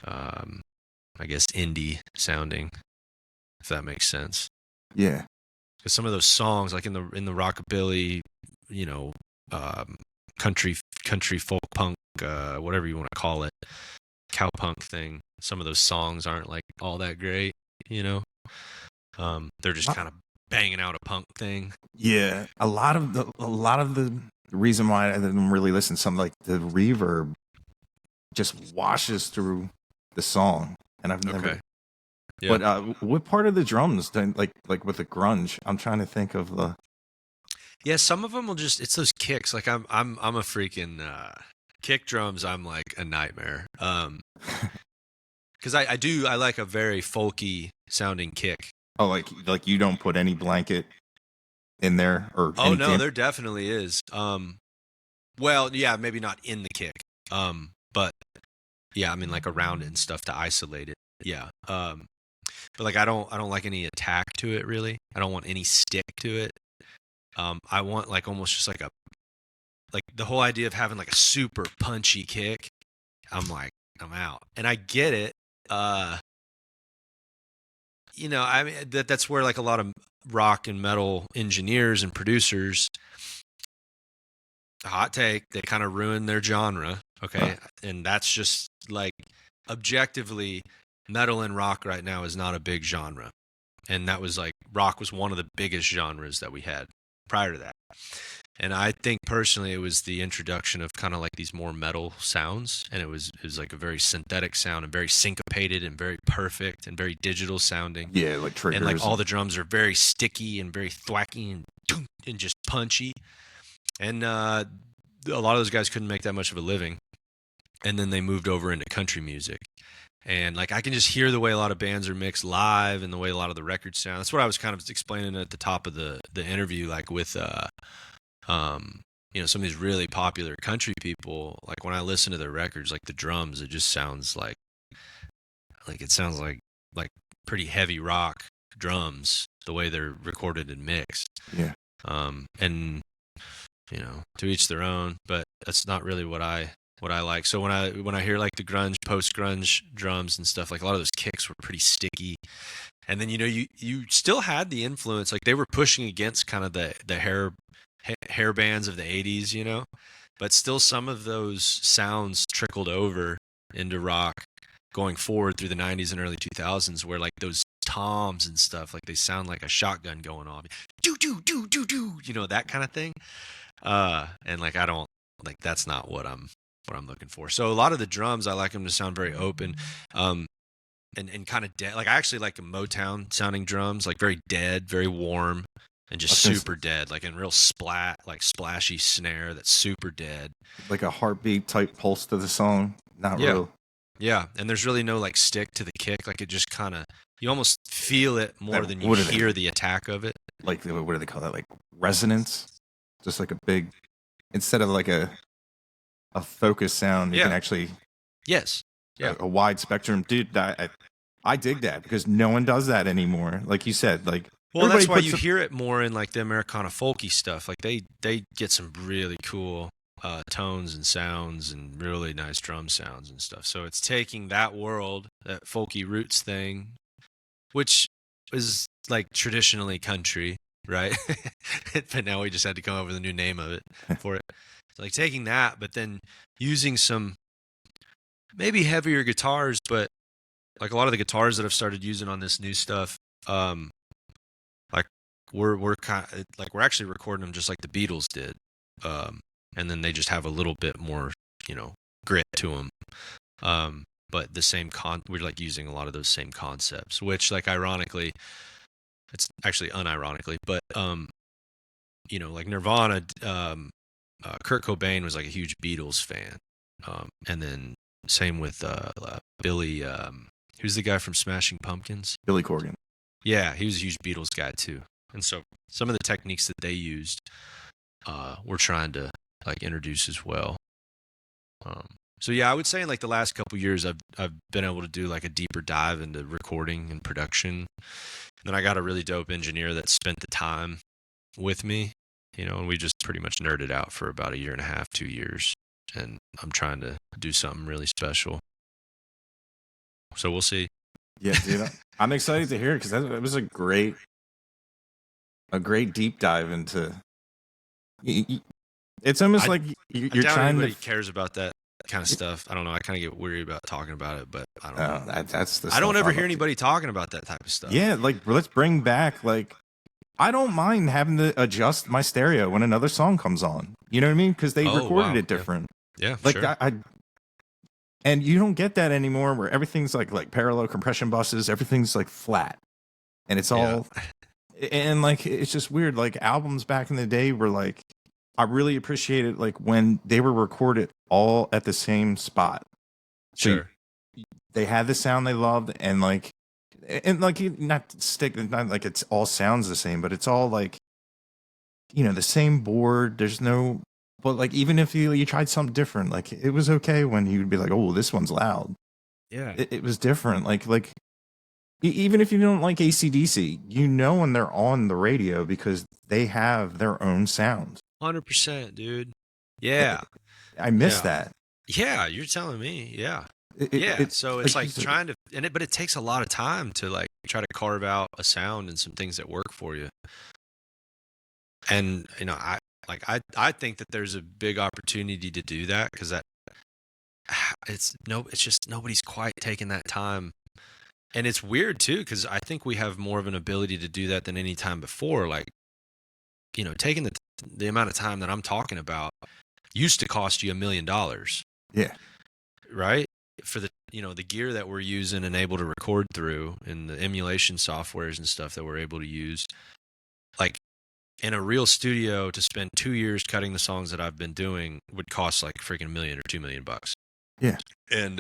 I guess, indie sounding, if that makes sense. Yeah. Because some of those songs, like in the rockabilly, country folk punk, whatever you want to call it, cowpunk thing, some of those songs aren't like all that great, they're just kind of banging out a punk thing. Yeah, a lot of the reason why I didn't really listen to something like the reverb just washes through the song, and I've never. Yeah. But what part of the drums, like with the grunge? I'm trying to think of the. Yeah, some of them will it's those kicks. Like I'm a freaking kick drums. I'm like a nightmare. Because I like a very folky sounding kick. Oh, like you don't put any blanket in there, or oh no, there definitely is. Well, yeah, maybe not in the kick. But yeah, I mean like around it and stuff to isolate it. Yeah. But like I don't like any attack to it really. I don't want any stick to it. I want like almost just like the whole idea of having like a super punchy kick. I'm out, and I get it. I mean that's where like a lot of rock and metal engineers and producers, hot take, they kind of ruin their genre. Okay, and that's just like objectively, metal and rock right now is not a big genre, and that was like rock was one of the biggest genres that we had prior to that. And I think personally it was the introduction of kind of like these more metal sounds, and it was like a very synthetic sound and very syncopated and very perfect and very digital sounding. Yeah, like triggers. And like all the drums are very sticky and very thwacky and just punchy. And a lot of those guys couldn't make that much of a living. And then they moved over into country music. And like I can just hear the way a lot of bands are mixed live and the way a lot of the records sound. That's what I was kind of explaining at the top of the interview, like with you know, some of these really popular country people. Like when I listen to their records, like the drums, it just sounds like it sounds like pretty heavy rock drums, the way they're recorded and mixed. Yeah. And you know, to each their own, but that's not really what I like. So when I hear like the grunge, post grunge drums and stuff, like a lot of those kicks were pretty sticky. And then, you know, you still had the influence, like they were pushing against kind of the hair bands of the 80s, you know, but still some of those sounds trickled over into rock going forward through the 90s and early 2000s, where like those toms and stuff, like they sound like a shotgun going off, do do do do do, you know, that kind of thing. And like I don't like, that's not what I'm looking for. So a lot of the drums, I like them to sound very open, and kind of dead. Like I actually like Motown sounding drums, like very dead, very warm, and just super dead, like in real splashy snare that's super dead. Like a heartbeat type pulse to the song. Not real. Yeah, and there's really no like stick to the kick. Like it just kind of, you almost feel it more than you hear the attack of it. Like what do they call that? Like resonance. Just like a big, instead of like a focused sound, you can actually a wide spectrum. Dude, I dig that because no one does that anymore. Like you said, like, well, that's why you hear it more in like the Americana folky stuff. Like they get some really cool tones and sounds and really nice drum sounds and stuff. So it's taking that world, that folky roots thing, which is like traditionally country, right? But now we just had to come up with a new name of it for it. So like taking that, but then using some maybe heavier guitars, but like a lot of the guitars that I've started using on this new stuff, like we're kind of, like we're actually recording them just like the Beatles did, and then they just have a little bit more, you know, grit to them. But the same we're like using a lot of those same concepts, which like ironically, it's actually unironically, but you know, like Nirvana, Kurt Cobain was like a huge Beatles fan, and then same with Billy. Who's the guy from Smashing Pumpkins? Billy Corgan. Yeah, he was a huge Beatles guy too. And so some of the techniques that they used, we're trying to like introduce as well. So yeah, I would say in like the last couple of years, I've been able to do like a deeper dive into recording and production. And then I got a really dope engineer that spent the time with me, you know, and we just pretty much nerded out for about 1.5 years, 2 years. And I'm trying to do something really special. So we'll see. Yeah, dude, I'm excited to hear it because it was a great deep dive into. It's almost like you're trying to. Nobody cares about that kind of stuff. I don't know. I kind of get weary about talking about it, but I don't know. That's the. I don't ever hear anybody talking about that type of stuff. Yeah, like let's bring back like. I don't mind having to adjust my stereo when another song comes on. You know what I mean? Because they recorded it different. Yeah, like sure. And you don't get that anymore, where everything's like parallel compression buses. Everything's like flat, and it's all. And like it's just weird. Like albums back in the day were like, I really appreciated like when they were recorded all at the same spot. Sure. So they had the sound they loved, and like not like it's all sounds the same, but it's all like, you know, the same board. There's no, but like even if you tried something different, like it was okay when you'd be like, oh, this one's loud. Yeah, it was different. Like even if you don't like AC/DC, you know when they're on the radio because they have their own sound. 100%, dude. Yeah, I miss that. Yeah, you're telling me. Yeah. So it's like trying to, but it takes a lot of time to like try to carve out a sound and some things that work for you. And you know, I think that there's a big opportunity to do that because it's just nobody's quite taken that time. And it's weird too because I think we have more of an ability to do that than any time before. Like taking the amount of time that I'm talking about used to cost you $1 million. Yeah. Right? For the gear that we're using and able to record through, and the emulation softwares and stuff that we're able to use, like in a real studio, to spend 2 years cutting the songs that I've been doing would cost like freaking $1 million or $2 million. Yeah. And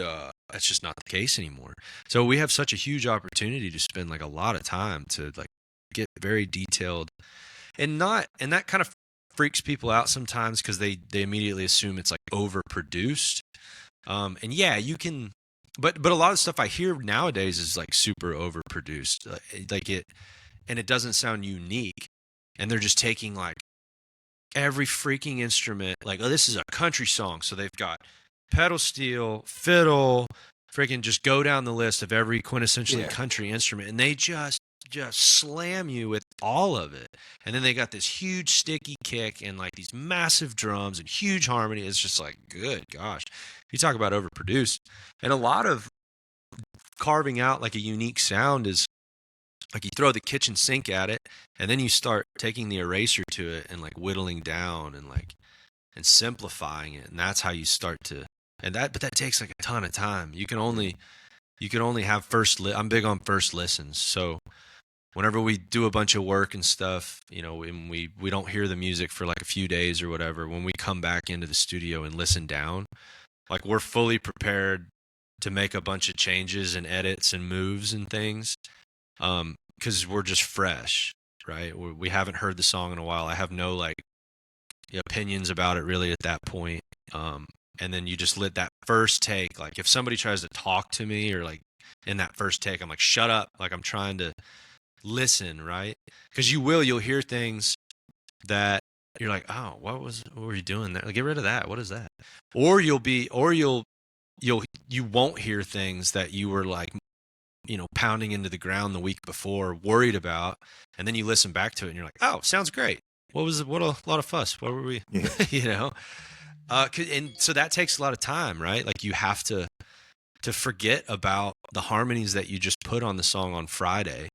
that's just not the case anymore. So we have such a huge opportunity to spend like a lot of time to like get very detailed, and that kind of freaks people out sometimes because they immediately assume it's like overproduced. And yeah, you can, but a lot of stuff I hear nowadays is like super overproduced, and it doesn't sound unique. And they're just taking like every freaking instrument, like, oh, this is a country song, so they've got pedal steel, fiddle, freaking just go down the list of every quintessentially country instrument, and they just slam you with all of it. And then they got this huge sticky kick and like these massive drums and huge harmony. It's just like, good gosh, you talk about overproduced. And a lot of carving out like a unique sound is like you throw the kitchen sink at it, and then you start taking the eraser to it and like whittling down and simplifying it, and that's how you start to. But that takes like a ton of time. You can only have I'm big on first listens. So whenever we do a bunch of work and stuff, and we don't hear the music for like a few days or whatever, when we come back into the studio and listen down, like we're fully prepared to make a bunch of changes and edits and moves and things, because we're just fresh, right? We haven't heard the song in a while. I have no like opinions about it really at that point. And then you just let that first take, like if somebody tries to talk to me or like in that first take, I'm like, shut up. Like I'm trying to listen, right? Because you'll hear things that you're like, oh, what were you doing there? Like, get rid of that. What is that? Or you won't hear things that you were like, pounding into the ground the week before, worried about, and then you listen back to it and you're like, oh, sounds great. What a lot of fuss. What were we, and so that takes a lot of time, right? Like you have to forget about the harmonies that you just put on the song on Friday,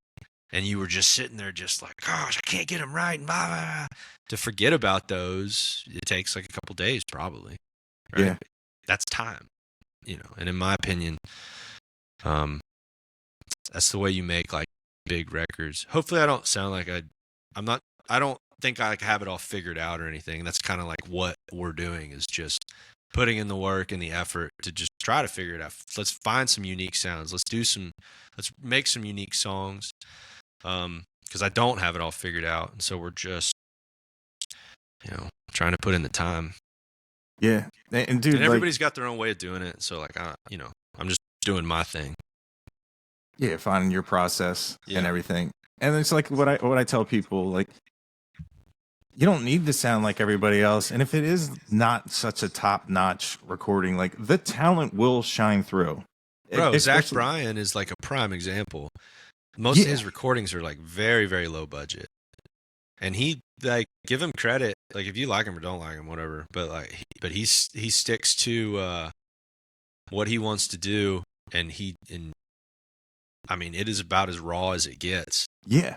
and you were just sitting there just like, gosh, I can't get them right. And blah, blah, blah. To forget about those, it takes like a couple days probably. Right? Yeah. That's time, and in my opinion, that's the way you make like big records. Hopefully I don't sound like I don't think I have it all figured out or anything. That's kind of like what we're doing, is just putting in the work and the effort to just try to figure it out. Let's find some unique sounds. Let's make some unique songs. Because I don't have it all figured out. And so we're just, trying to put in the time. Yeah. And dude, and everybody's got their own way of doing it. So like, I'm just doing my thing. Yeah. Finding your process and everything. And it's like what I tell people, like, you don't need to sound like everybody else. And if it is not such a top-notch recording, like the talent will shine through. Bro, Zach Bryan is like a prime example. Most of his recordings are like very, very low budget. And he, like, give him credit. Like if you like him or don't like him, whatever. But like, he sticks to what he wants to do. And I mean, it is about as raw as it gets. Yeah.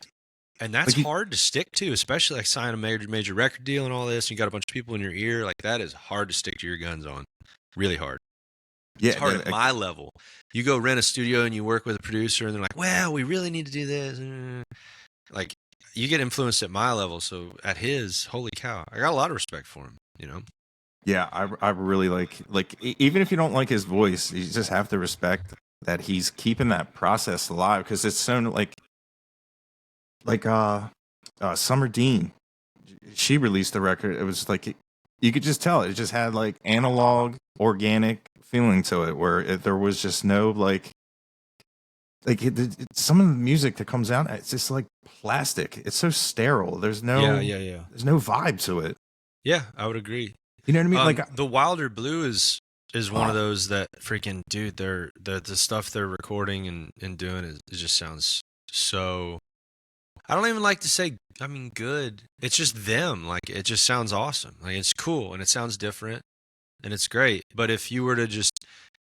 And that's hard to stick to, especially like sign a major record deal and all this. And you got a bunch of people in your ear. Like that is hard to stick to your guns on. Really hard. Yeah, it's hard at my level. You go rent a studio and you work with a producer and they're like, well, we really need to do this. Like you get influenced at my level. So at his, holy cow, I got a lot of respect for him, Yeah, I really like even if you don't like his voice, you just have to respect that he's keeping that process alive, because it's so like Summer Dean, she released the record. It was like you could just tell it just had like analog, organic feeling to it, where there was just no some of the music that comes out, it's just like plastic. It's so sterile. There's no there's no vibe to it. Yeah, I would agree. You know what I mean? Like the Wilder Blue is one of those that freaking dude. The stuff they're recording and doing it just sounds so. I don't even like to say, I mean, good. It's just them. Like, it just sounds awesome. Like, it's cool and it sounds different and it's great. But if you were to just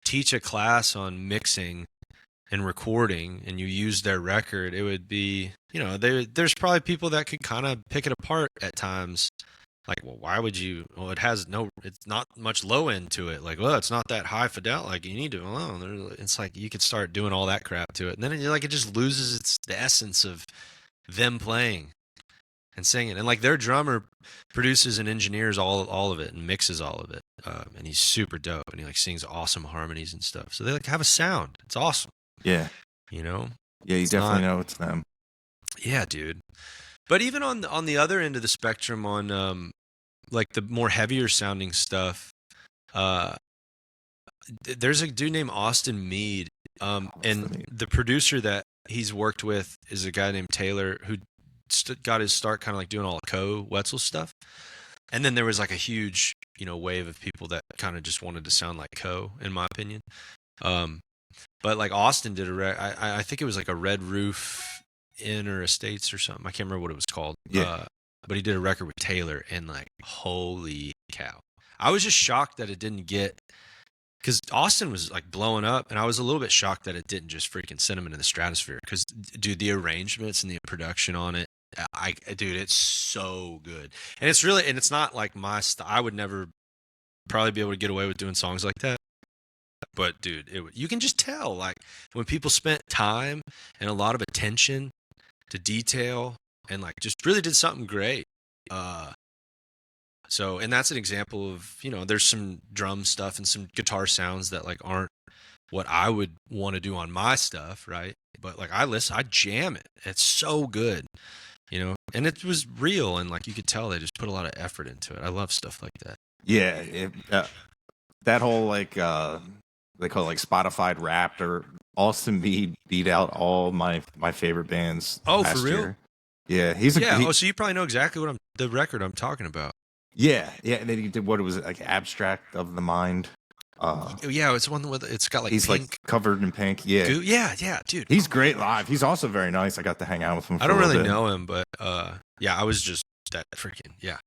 teach a class on mixing and recording and you use their record, it would be, there's probably people that could kind of pick it apart at times. Like, well, why would you? Well, it's not much low end to it. Like, well, it's not that high fidelity. Like, you need to, it's like you could start doing all that crap to it. And then it just loses the essence of them playing and singing. And like their drummer produces and engineers all of it and mixes all of it. And he's super dope. And he like sings awesome harmonies and stuff. So they like have a sound. It's awesome. Yeah. Yeah, you definitely know it's them. Yeah, dude. But even on the other end of the spectrum, on like the more heavier sounding stuff, there's a dude named Austin Mead, and the producer that he's worked with is a guy named Taylor, who got his start kind of like doing all Wetzel stuff. And then there was like a huge, wave of people that kind of just wanted to sound like in my opinion. But like Austin did I think it was like a Red Roof Inner Estates or something. I can't remember what it was called. Yeah. But he did a record with Taylor, and like, holy cow. I was just shocked that it didn't get, because Austin was like blowing up, and I was a little bit shocked that it didn't just freaking send him into the stratosphere. Because, dude, the arrangements and the production on it, dude, it's so good. And it's not like my style. I would never probably be able to get away with doing songs like that. But, dude, you can just tell, like, when people spent time and a lot of attention to detail and like just really did something great. So, and that's an example of, there's some drum stuff and some guitar sounds that like aren't what I would want to do on my stuff, right? But like I jam it. It's so good, and it was real, and like you could tell they just put a lot of effort into it. I love stuff like that. Yeah, that whole like they call it like Spotify Wrapped, or Austin beat out all my favorite bands. Oh, for real? Year. Yeah, so you probably know exactly the record I'm talking about. Yeah. And then he did what was it, like Abstract of the Mind. Yeah, it's one with it's got like he's pink. Like covered in pink. Yeah, yeah, dude. He's great live. He's also very nice. I got to hang out with him. I don't really know him, but yeah, I was just that freaking yeah.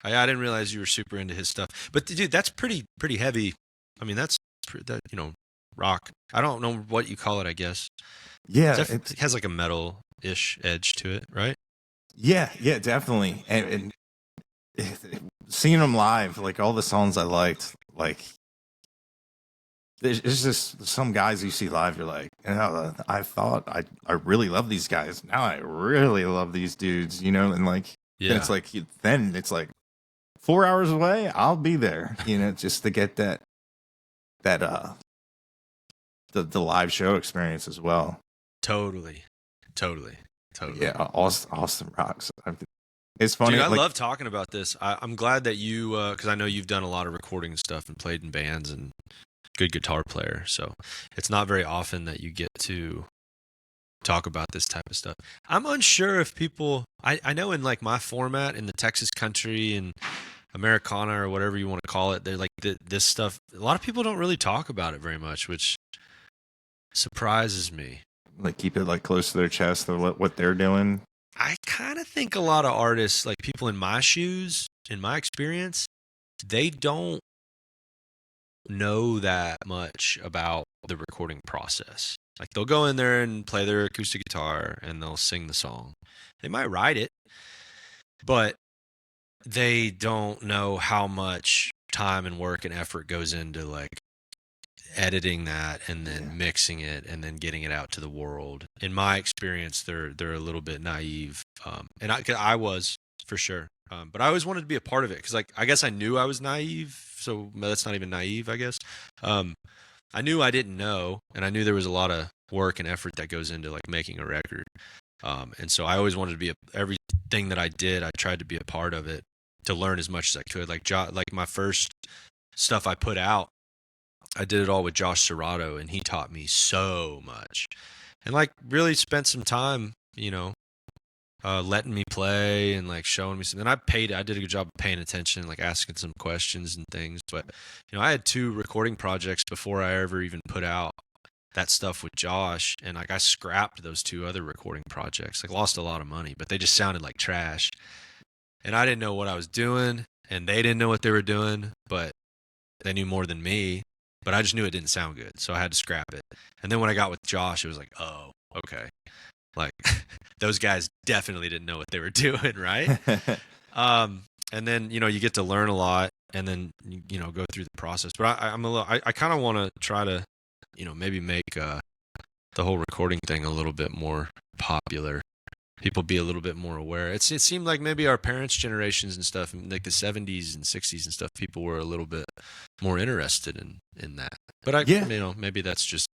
I didn't realize you were super into his stuff, but dude, that's pretty heavy. I mean, that's rock. I don't know what you call it. I guess. Yeah, it has like a metal-ish edge to it, right? Yeah, definitely. And seeing him live, like all the songs I liked, like there's just some guys you see live, you're like, I thought I really love these guys. Now I really love these dudes, and like, yeah. Then it's like 4 hours away, I'll be there, just to get that the live show experience as well. Totally. Yeah, Austin rocks. It's funny. Dude, I love talking about this. I'm glad that you, because I know you've done a lot of recording stuff and played in bands and good guitar player. So it's not very often that you get to talk about this type of stuff. I'm unsure if people, I know in like my format in the Texas country and Americana or whatever you want to call it, they're like this stuff. A lot of people don't really talk about it very much, which surprises me. Like keep it like close to their chest or what they're doing. I kind of think a lot of artists, like people in my shoes, in my experience, they don't know that much about the recording process. Like they'll go in there and play their acoustic guitar and they'll sing the song. They might write it, but they don't know how much time and work and effort goes into like editing that and then mixing it and then getting it out to the world. In my experience, they're a little bit naive, and I was for sure, but I always wanted to be a part of it because like I guess I knew I was naive, so that's not even naive, I guess. I knew I didn't know, and I knew there was a lot of work and effort that goes into like making a record, and so I always wanted to be everything that I did. I tried to be a part of it to learn as much as I could. Like my first stuff I put out, I did it all with Josh Serrato, and he taught me so much, and like really spent some time, letting me play and like showing me something. And I did a good job of paying attention, like asking some questions and things. But I had 2 recording projects before I ever even put out that stuff with Josh, and like I scrapped those 2 other recording projects. Like lost a lot of money, but they just sounded like trash, and I didn't know what I was doing, and they didn't know what they were doing, but they knew more than me. but I just knew it didn't sound good, so I had to scrap it. And then when I got with Josh, it was like, oh, okay, like those guys definitely didn't know what they were doing, right? And then you get to learn a lot, and then go through the process. But I kind of want to try to maybe make the whole recording thing a little bit more popular. People be a little bit more aware. It seemed like maybe our parents' generations and stuff, like the 70s and 60s and stuff, people were a little bit more interested in that. But maybe that's just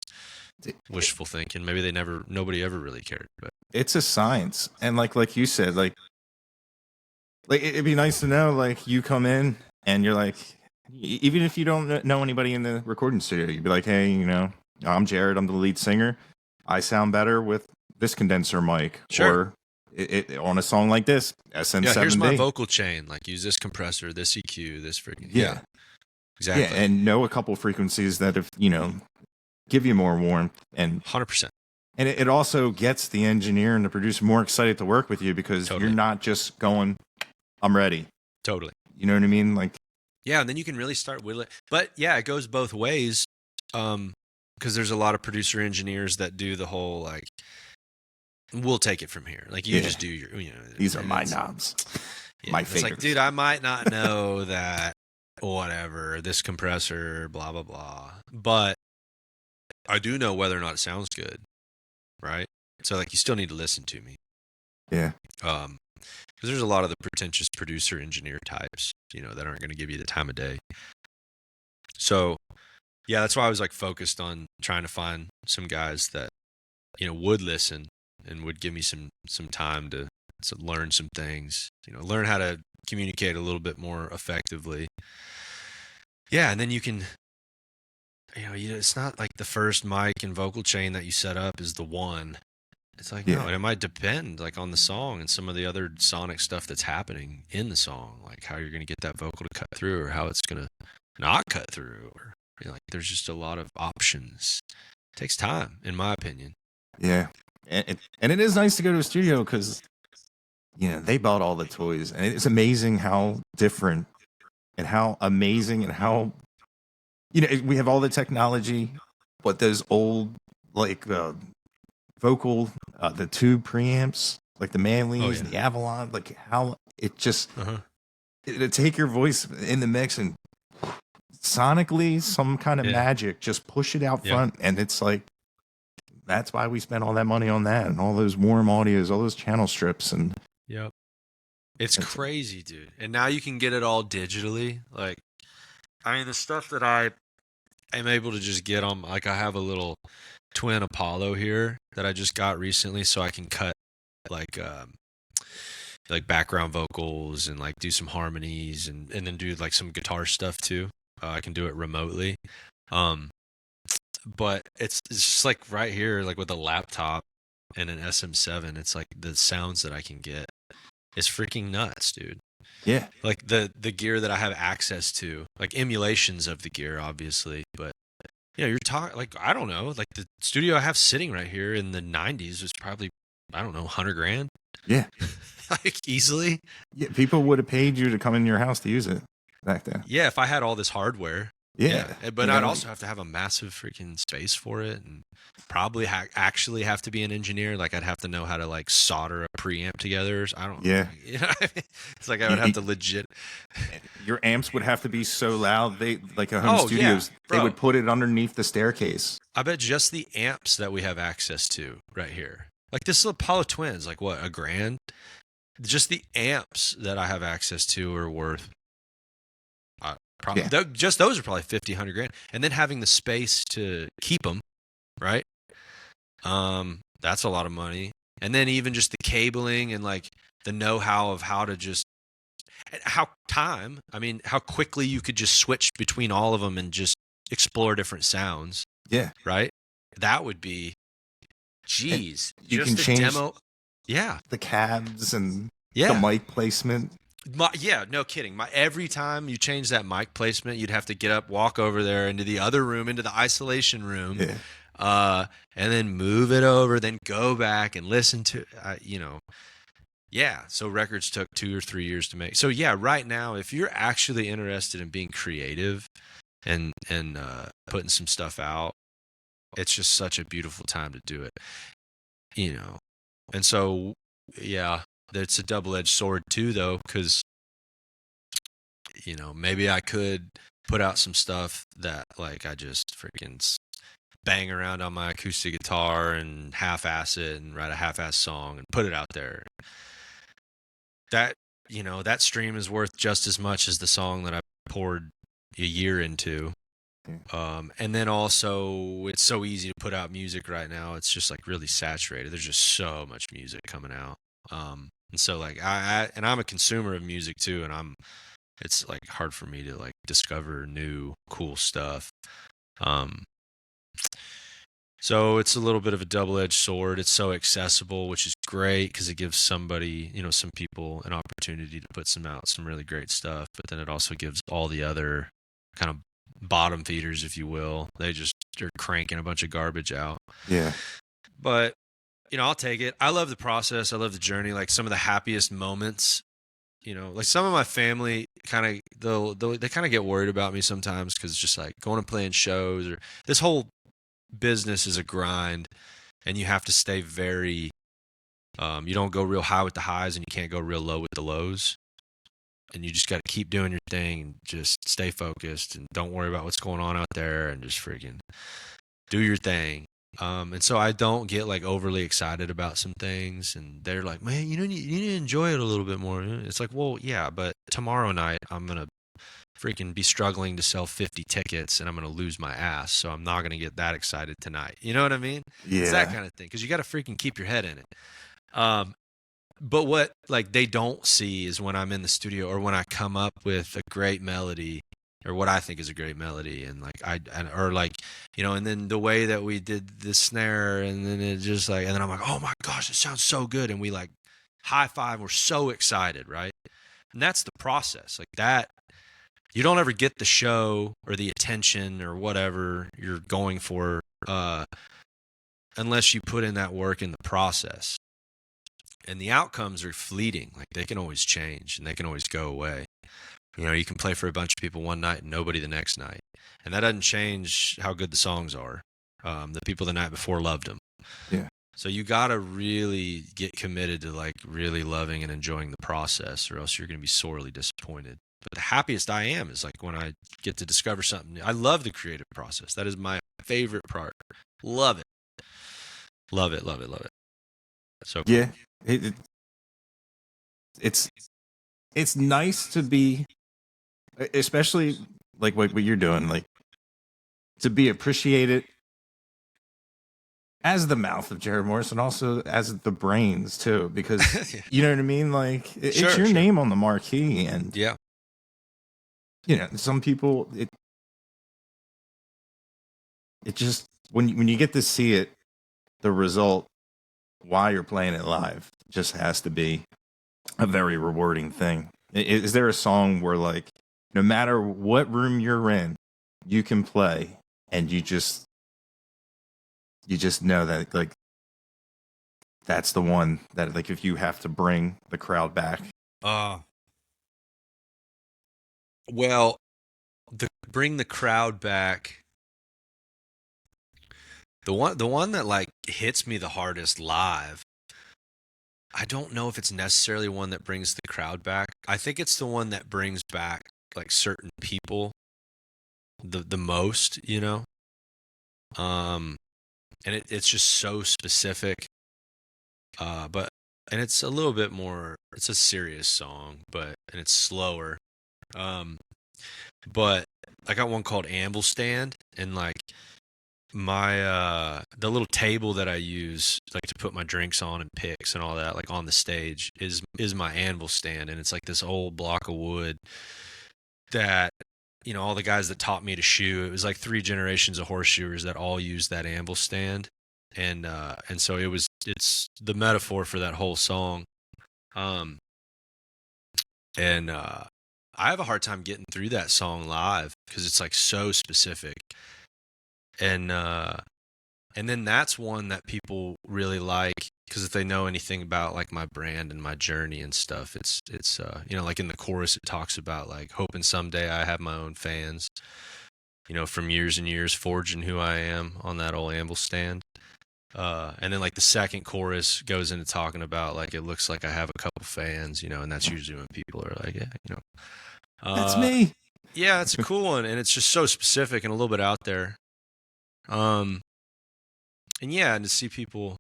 wishful thinking. Maybe nobody ever really cared. But it's a science, and like you said, like it'd be nice to know, like you come in and you're like, even if you don't know anybody in the recording studio, you'd be like, hey, I'm Jarrod, I'm the lead singer. I sound better with this condenser mic, sure. Or on a song like this, SM7B. Yeah, here's my vocal chain. Like, use this compressor, this EQ, this freaking exactly. Yeah, and know a couple frequencies that if give you more warmth, and 100%. And it also gets the engineer and the producer more excited to work with you, because you're not just going, I'm ready. Totally. You know what I mean? Like, yeah, and then you can really start whittling. But yeah, it goes both ways. Because there's a lot of producer engineers that do the whole like, we'll take it from here. Like you just do your, these are my knobs, my fingers. It's like, dude, I might not know that, whatever, this compressor, blah blah blah, but I do know whether or not it sounds good, right? So like, you still need to listen to me. Yeah. Because there's a lot of the pretentious producer engineer types, that aren't going to give you the time of day. So. Yeah, that's why I was like focused on trying to find some guys that, would listen and would give me some time to learn some things, learn how to communicate a little bit more effectively. Yeah, and then you can, it's not like the first mic and vocal chain that you set up is the one. It's like, no, it might depend like on the song and some of the other sonic stuff that's happening in the song, like how you're going to get that vocal to cut through or how it's going to not cut through, or like there's just a lot of options. It takes time, in my opinion. Yeah, and it is nice to go to a studio because they bought all the toys, and it's amazing how different and how amazing and how we have all the technology, but those old like vocal the tube preamps, like the Manleys and the Avalon, like how it just it'll take your voice in the mix and sonically some kind of magic, just push it out front. And it's like, that's why we spent all that money on that and all those warm audios, all those channel strips. And it's crazy, dude. And now you can get it all digitally. Like, I mean, the stuff that I am able to just get on, like I have a little twin Apollo here that I just got recently, so I can cut like background vocals and like do some harmonies and then do like some guitar stuff too. I can do it remotely. But it's just like right here, like with a laptop and an SM7, it's like the sounds that I can get is freaking nuts, dude. Yeah. Like the gear that I have access to, like emulations of the gear, obviously, but you're talking like, I don't know, like the studio I have sitting right here in the 90s was probably, I don't know, $100,000. Yeah. Like easily. Yeah. People would have paid you to come in your house to use it back then. Yeah. If I had all this hardware. Yeah. But I'd also have to have a massive freaking space for it, and probably actually have to be an engineer. Like I'd have to know how to like solder a preamp together. I don't know. Yeah. You know what I mean? It's like I would have to legit. Your amps would have to be so loud. They like a home studios. They would put it underneath the staircase. I bet just the amps that we have access to right here, like this little Apollo Twins, like what, $1,000? Just the amps that I have access to are worth. Probably just those are probably 50, 100 grand, and then having the space to keep them, right? That's a lot of money, and then even just the cabling and like the know-how of how to just how quickly you could just switch between all of them and just explore different sounds. Yeah, right. That would be, geez, you just can change demo. Yeah, the cabs and the mic placement. No kidding. Every time you change that mic placement, you'd have to get up, walk over there into the other room, into the isolation room, and then move it over, then go back and listen to, So records took 2 or 3 years to make. So right now, if you're actually interested in being creative, and putting some stuff out. It's just such a beautiful time to do it, you know. And so, yeah, it's a double-edged sword too, though, because, you know, maybe I could put out some stuff that like I just freaking bang around on my acoustic guitar and half-ass it and write a half-ass song and put it out there. That, you know, that stream is worth just as much as the song that I poured a year into. And then also, it's so easy to put out music right now. It's just like really saturated. There's just so much music coming out. And so like I'm a consumer of music too, and it's like hard for me to like discover new cool stuff. So it's a little bit of a double-edged sword. It's so accessible, which is great because it gives somebody, you know, some people an opportunity to put some really great stuff. But then it also gives all the other kind of bottom feeders, if you will. They're cranking a bunch of garbage out. Yeah. But, you know, I'll take it. I love the process. I love the journey. Like some of the happiest moments, you know, like some of my family kind of, they kind of get worried about me sometimes because it's just like going and playing shows, or this whole business is a grind, and you have to stay very, you don't go real high with the highs and you can't go real low with the lows. And you just got to keep doing your thing and just stay focused and don't worry about what's going on out there and just freaking do your thing. And so I don't get like overly excited about some things, and they're like, man, you need to enjoy it a little bit more. It's like, well, yeah, but tomorrow night I'm going to freaking be struggling to sell 50 tickets and I'm going to lose my ass. So I'm not going to get that excited tonight. You know what I mean? Yeah. It's that kind of thing. 'Cause you got to freaking keep your head in it. But what like they don't see is when I'm in the studio or when I come up with a great melody, or what I think is a great melody, and like or like, you know, and then the way that we did the snare, and then it just like, and then I'm like, oh my gosh, it sounds so good, and we like high five, we're so excited, right? And that's the process. Like that, you don't ever get the show or the attention or whatever you're going for unless you put in that work in the process. And the outcomes are fleeting. Like they can always change and they can always go away. You know, you can play for a bunch of people one night and nobody the next night. And that doesn't change how good the songs are. The people the night before loved them. Yeah. So you got to really get committed to like really loving and enjoying the process, or else you're going to be sorely disappointed. But the happiest I am is like when I get to discover something. I love the creative process. That is my favorite part. Love it. Love it, love it, love it. So cool. Yeah. It's nice to be, especially like what you're doing, like to be appreciated as the mouth of Jarrod Morris and also as the brains too, because you know what I mean? Like it's your name on the marquee, and yeah, you know, some people it just when you get to see it, the result while you're playing it live just has to be a very rewarding thing. Is there a song where like no matter what room you're in, you can play and you just know that like that's the one that like if you have to bring the crowd back? Well, bring the crowd back. The one that like hits me the hardest live, I don't know if it's necessarily one that brings the crowd back. I think it's the one that brings back like certain people the most, you know? And it's just so specific. And it's a little bit more, it's a serious song, and it's slower. But I got one called Amble Stand, and like my the little table that I use like to put my drinks on and picks and all that like on the stage is my anvil stand, and it's like this old block of wood that, you know, all the guys that taught me to shoe, it was like 3 generations of horseshoers that all used that anvil stand, and so it's the metaphor for that whole song. I have a hard time getting through that song live because it's like so specific. And then that's one that people really like because if they know anything about like my brand and my journey and stuff, it's you know, like in the chorus it talks about like hoping someday I have my own fans. from years and years, forging who I am on that old anvil stand. And then like the second chorus goes into talking about like it looks like I have a couple fans, and that's usually when people are like, yeah. That's me. Yeah, it's a cool one, and it's just so specific and a little bit out there. And yeah, and to see people,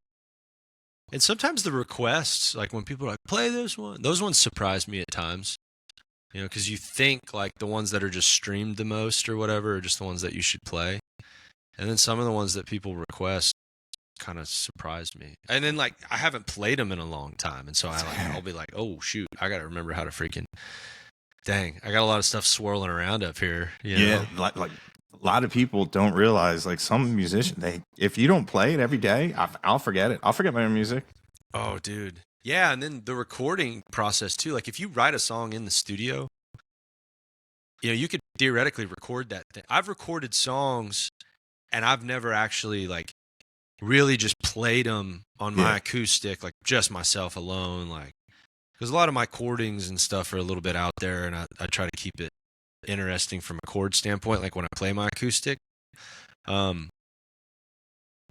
and sometimes the requests, like when people are like, play this one, those ones surprise me at times. Because you think like the ones that are just streamed the most or whatever are just the ones that you should play. And then some of the ones that people request kind of surprised me. And then like I haven't played them in a long time. And so I'll be like, oh shoot, I got to remember how to dang, I got a lot of stuff swirling around up here. Yeah, like a lot of people don't realize like some musicians, if you don't play it every day, I'll forget it. I'll forget my own music. Oh, dude. Yeah, and then the recording process too. Like if you write a song in the studio, you could theoretically record that thing. I've recorded songs and I've never actually like really just played them on my acoustic, like just myself alone. Like, because a lot of my chordings and stuff are a little bit out there, and I try to keep it interesting from a chord standpoint, like when I play my acoustic. And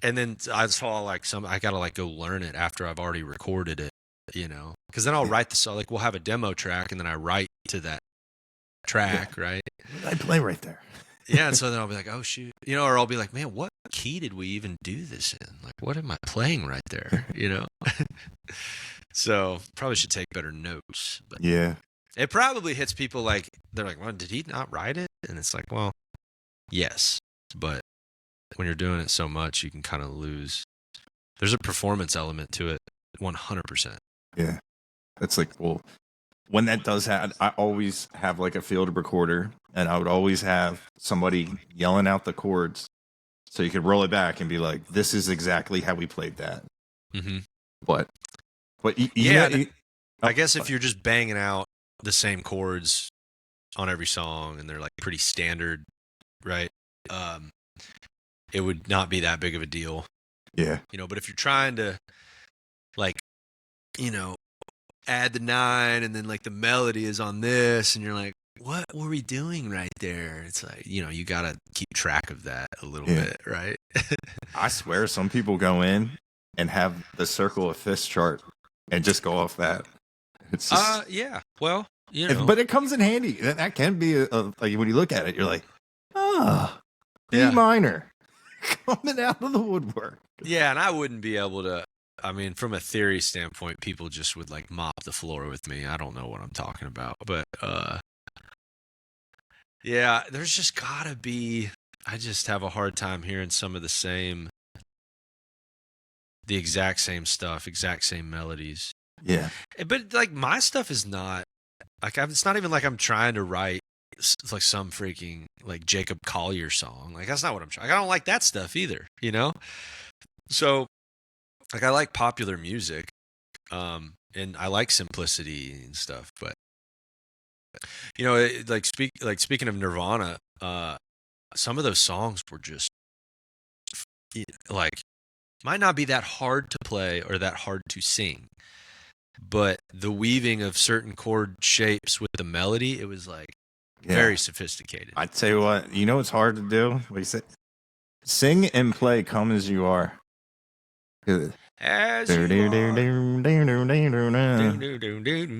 then I saw like I gotta like go learn it after I've already recorded it, because then I'll write the song. Like we'll have a demo track, and then I write to that track, right? I play right there. Yeah, and so then I'll be like, oh shoot, or I'll be like, man, what key did we even do this in? Like, what am I playing right there? So probably should take better notes. But yeah, it probably hits people like they're like, well, did he not write it? And it's like, well, yes, but when you're doing it so much, you can kind of lose. There's a performance element to it, 100%. Yeah, that's like, well, when that does happen, I always have like a field recorder, and I would always have somebody yelling out the chords, so you could roll it back and be like, "This is exactly how we played that." Mm-hmm. But I guess if you're just banging out the same chords on every song and they're like pretty standard, right? It would not be that big of a deal. Yeah. But if you're trying to like, add the 9 and then like the melody is on this and you're like, what were we doing right there? It's like, you got to keep track of that a little bit, right? I swear some people go in and have the circle of fifths chart and just go off that. It's just, yeah. Well, but it comes in handy. That can be like when you look at it, you're like, B minor coming out of the woodwork. Yeah, and I wouldn't be able to. I mean, from a theory standpoint, people just would like mop the floor with me. I don't know what I'm talking about, but yeah, there's just gotta be. I just have a hard time hearing some of the exact same stuff, exact same melodies. Yeah, but like my stuff is not like it's not even like I'm trying to write like some freaking like Jacob Collier song. Like that's not what I'm trying. I don't like that stuff either, So like I like popular music, and I like simplicity and stuff. But speaking of Nirvana, some of those songs were just like might not be that hard to play or that hard to sing, but the weaving of certain chord shapes with the melody, it was like very sophisticated. I tell you what, it's hard to do. What you say? Sing and play, come as you are. As you are.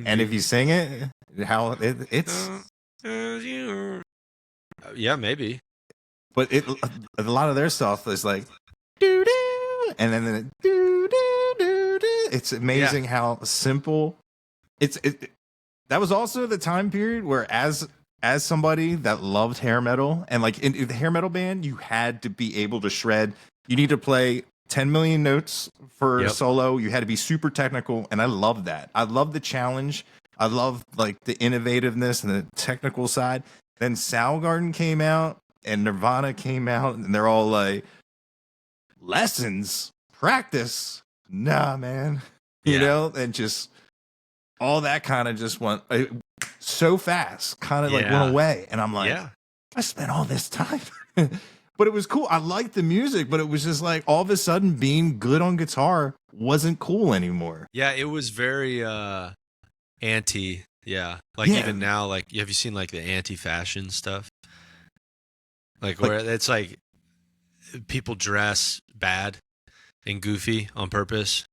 And if you sing it, it's as you are. Yeah, maybe. But a lot of their stuff is like doo doo, and then doo doo doo doo. It's amazing how simple. That was also the time period where as somebody that loved hair metal, and like in the hair metal band, you had to be able to shred. You need to play 10 million notes for a solo. You had to be super technical, and I love that. I love the challenge. I love like the innovativeness and the technical side. Then Soundgarden came out and Nirvana came out, and they're all like, lessons, practice. Nah, man. And just all that kind of just went so fast, kind of like went away. And I'm like, I spent all this time. But it was cool. I liked the music, but it was just like all of a sudden being good on guitar wasn't cool anymore. Yeah, it was very anti. Yeah. Like even now, like have you seen like the anti-fashion stuff? Like where it's like people dress bad and goofy on purpose.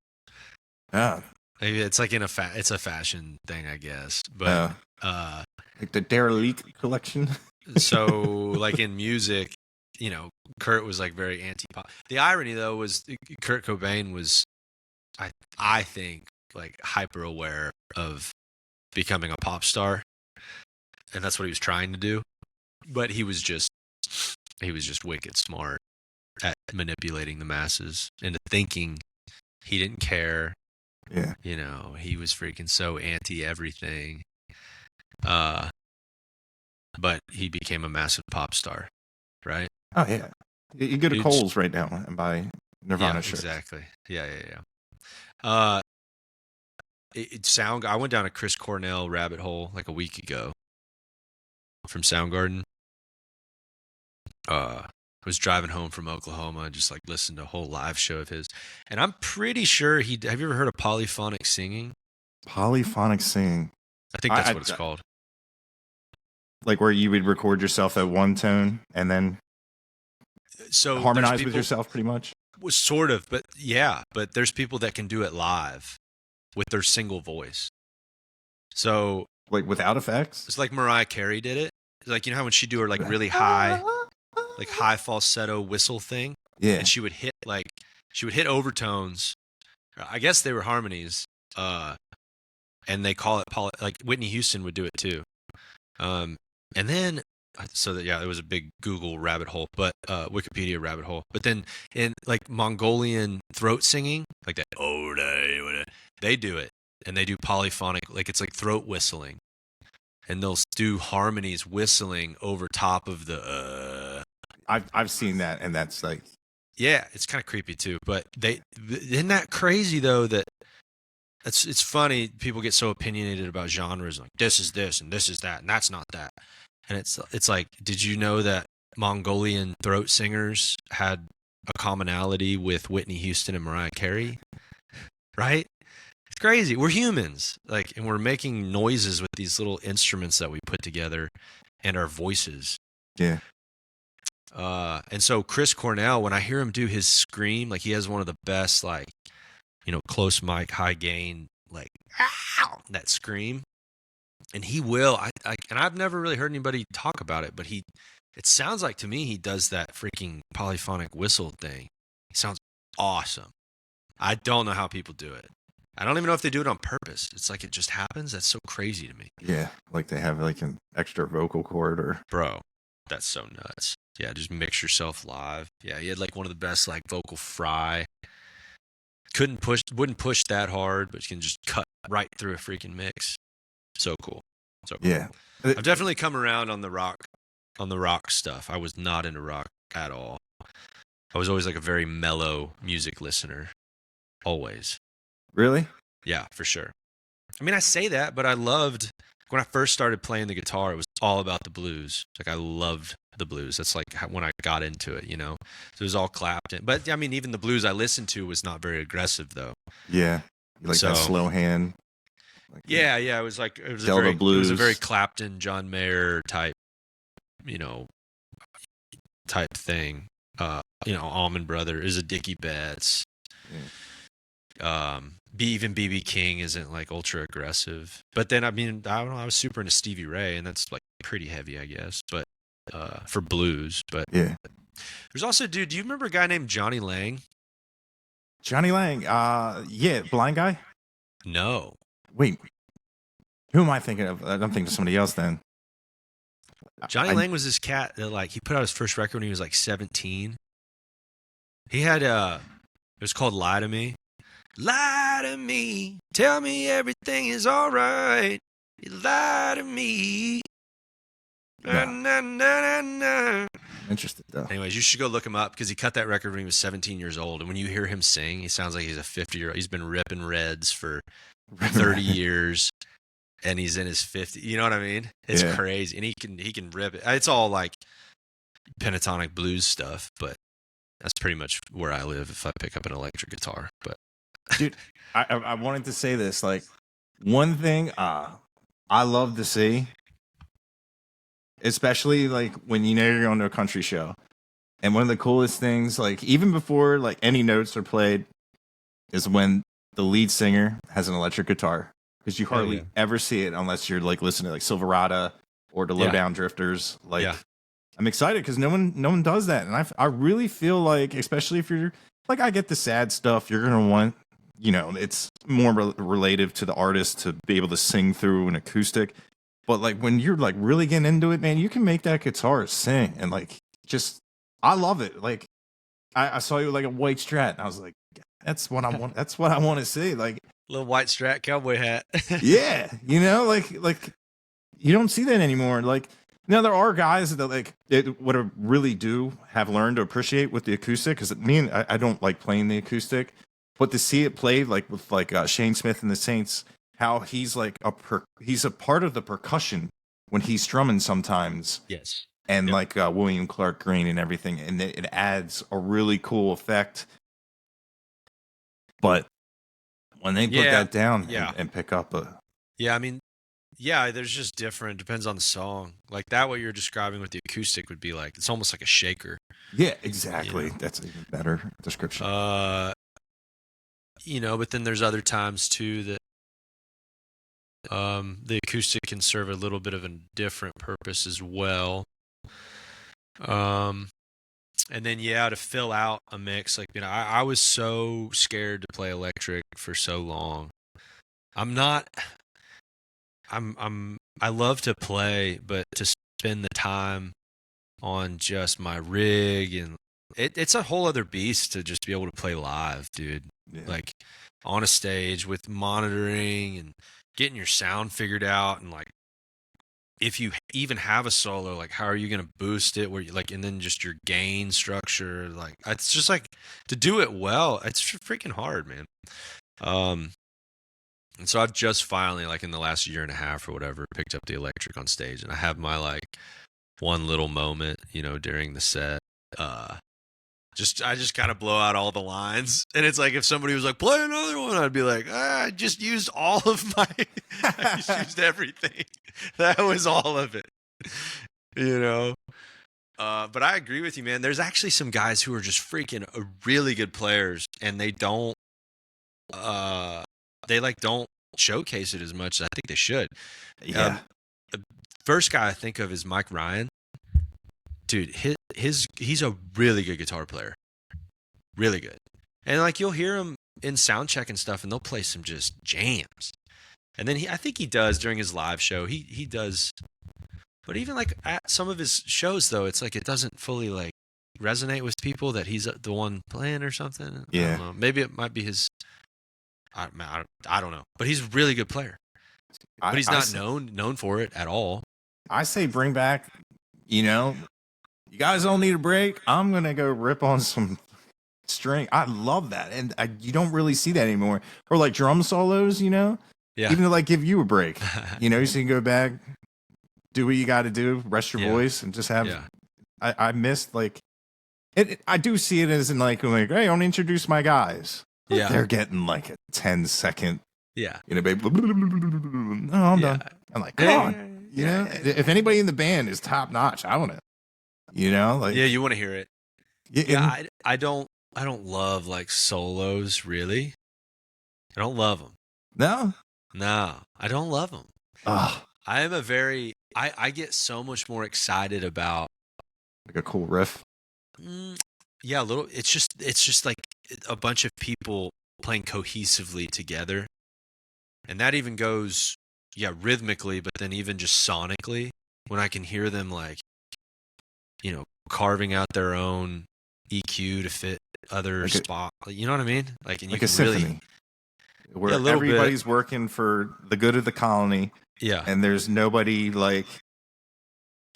Yeah. Maybe it's like it's a fashion thing, I guess. But like the Derelict collection. so like in music, Kurt was like very anti-pop. The irony though was Kurt Cobain was, I think, like hyper aware of becoming a pop star, and that's what he was trying to do. But he was just wicked smart at manipulating the masses into thinking he didn't care. Yeah. He was freaking so anti everything. But he became a massive pop star, right? Oh yeah. You go to Kohl's right now and buy Nirvana shirts. Exactly. Yeah. I went down a Chris Cornell rabbit hole like a week ago from Soundgarden. I was driving home from Oklahoma and just like listened to a whole live show of his. And I'm pretty sure have you ever heard of polyphonic singing? Polyphonic singing. I think that's what it's called. Like where you would record yourself at one tone and then harmonize with yourself pretty much? Sort of, but yeah. But there's people that can do it live with their single voice. So like without effects? It's like Mariah Carey did it. Like, how when she do her like really high falsetto whistle thing? Yeah. And she would hit overtones. I guess they were harmonies. And they call it like Whitney Houston would do it too. And then, it was a big Google rabbit hole, but Wikipedia rabbit hole. But then in like Mongolian throat singing, like that, they do it, and they do polyphonic, like it's like throat whistling, and they'll do harmonies whistling over top of the. I've seen that, and that's like, yeah, it's kind of creepy too. But isn't that crazy though that. It's funny, people get so opinionated about genres, like this is this and this is that and that's not that. And it's like, did you know that Mongolian throat singers had a commonality with Whitney Houston and Mariah Carey? Right? It's crazy. We're humans, like, and we're making noises with these little instruments that we put together and our voices. Yeah. And so Chris Cornell, when I hear him do his scream, like he has one of the best, like, close mic, high gain, like that scream, and he will. And I've never really heard anybody talk about it, but it sounds like to me he does that freaking polyphonic whistle thing. It sounds awesome. I don't know how people do it. I don't even know if they do it on purpose. It's like it just happens. That's so crazy to me. Yeah, like they have like an extra vocal cord or. Bro, that's so nuts. Yeah, just mix yourself live. Yeah, he had like one of the best like vocal fry. Wouldn't push that hard, but you can just cut right through a freaking mix. So cool. So cool. Yeah. I've definitely come around on the rock stuff. I was not into rock at all. I was always like a very mellow music listener. Always. Really? Yeah, for sure. I mean, I say that, but I loved when I first started playing the guitar, it was all about the blues. Like I loved the blues. That's like when I got into it, So it was all Clapton. But I mean, even the blues I listened to was not very aggressive though. Yeah. Like that slow hand. Like it was like, it was a very Clapton, John Mayer type, type thing. Allman Brothers is a Dickie Betts. Yeah. Even BB King isn't like ultra aggressive, but then I mean I don't know, I was super into Stevie Ray, and that's like pretty heavy, I guess, but for blues. But yeah, there's also, dude, do you remember a guy named Johnny Lang? Johnny Lang, yeah, blind guy. No, wait, who am I thinking of? I'm thinking of somebody else then. Johnny Lang was this cat that like he put out his first record when he was like 17. He had it was called Lie to Me. Lie to me, tell me everything is all right. You lie to me. No. Na, na, na, na. Interested though. Anyways, you should go look him up because he cut that record when he was 17 years old. And when you hear him sing, he sounds like he's a 50-year-old. He's been ripping reds for 30 years, and he's in his 50s. You know what I mean? It's crazy, and he can rip it. It's all like pentatonic blues stuff, but that's pretty much where I live if I pick up an electric guitar. But dude, I wanted to say this. Like, one thing I love to see especially like when you know you're going to a country show. And one of the coolest things, like even before like any notes are played, is when the lead singer has an electric guitar, because you hardly ever see it unless you're like listening to like Silverado or the Lowdown Drifters. Like I'm excited because no one does that, and I really feel like, especially if you're like, I get the sad stuff, you're gonna want, you know, it's more relative to the artist to be able to sing through an acoustic. But like when you're like really getting into it, man, you can make that guitar sing, and like just I love it. Like I saw you with like a white Strat, and I was like, that's what I want. That's what I want to see. Like little white Strat cowboy hat. yeah, you know, like you don't see that anymore. Like now there are guys that like what I really do have learned to appreciate with the acoustic, because I don't like playing the acoustic, but to see it played like with like Shane Smith and the Saints, how he's like he's a part of the percussion when he's strumming sometimes. Yes. And like William Clark Green and everything, and it adds a really cool effect. But when they put that down and pick up a... Yeah, I mean, yeah, there's just different, depends on the song. Like that, what you're describing with the acoustic would be like, it's almost like a shaker. Yeah, exactly. You know? That's an even better description. You know, but then there's other times too that the acoustic can serve a little bit of a different purpose as well. And then to fill out a mix, like, you know, I was so scared to play electric for so long. I love to play, but to spend the time on just my rig, and it's a whole other beast to just be able to play live, dude. Yeah. Like on a stage with monitoring and getting your sound figured out, and like, if you even have a solo, like how are you going to boost it, where you like, and then just your gain structure, like it's just like, to do it well, it's freaking hard, man. And so I've just finally, like in the last year and a half or whatever, picked up the electric on stage, and I have my like one little moment, you know, during the set. I just kind of blow out all the lines, and it's like if somebody was like, play another one, I'd be like, I just used all of my, I just used everything. That was all of it, you know. But I agree with you, man. There's actually some guys who are just freaking really good players, and they don't showcase it as much as I think they should. Yeah. The first guy I think of is Mike Ryan. Dude, he's a really good guitar player. Really good. And like you'll hear him in sound check and stuff, and they'll play some just jams. And then I think he does during his live show. He does. But even like at some of his shows though, it's like it doesn't fully like resonate with people that he's the one playing or something. Yeah. I don't know. Maybe it might be his, I don't know. But he's a really good player. But he's not known for it at all. I say bring back, you know, you guys all need a break. I'm going to go rip on some string. I love that. And you don't really see that anymore. Or like drum solos, you know? Yeah. Even to like give you a break. You know, so you can go back, do what you got to do, rest your voice, and just have... Yeah. I missed like... I do see it as in like, hey, I want to introduce my guys. Yeah. They're getting like a 10-second... Yeah. You know, baby. No, I'm done. I'm like, come on. You know, if anybody in the band is top notch, I want to, you know, like. Yeah, you want to hear it. Yeah, I don't love like solos, really. I don't love them. No, I don't love them. I am I get so much more excited about. Like a cool riff. Yeah, a little. It's just like a bunch of people playing cohesively together. And that even goes, rhythmically, but then even just sonically, when I can hear them like, you know, carving out their own EQ to fit other spot. You know what I mean? Like, and you like can a symphony, where everybody's working for the good of the colony. Yeah. And there's nobody like,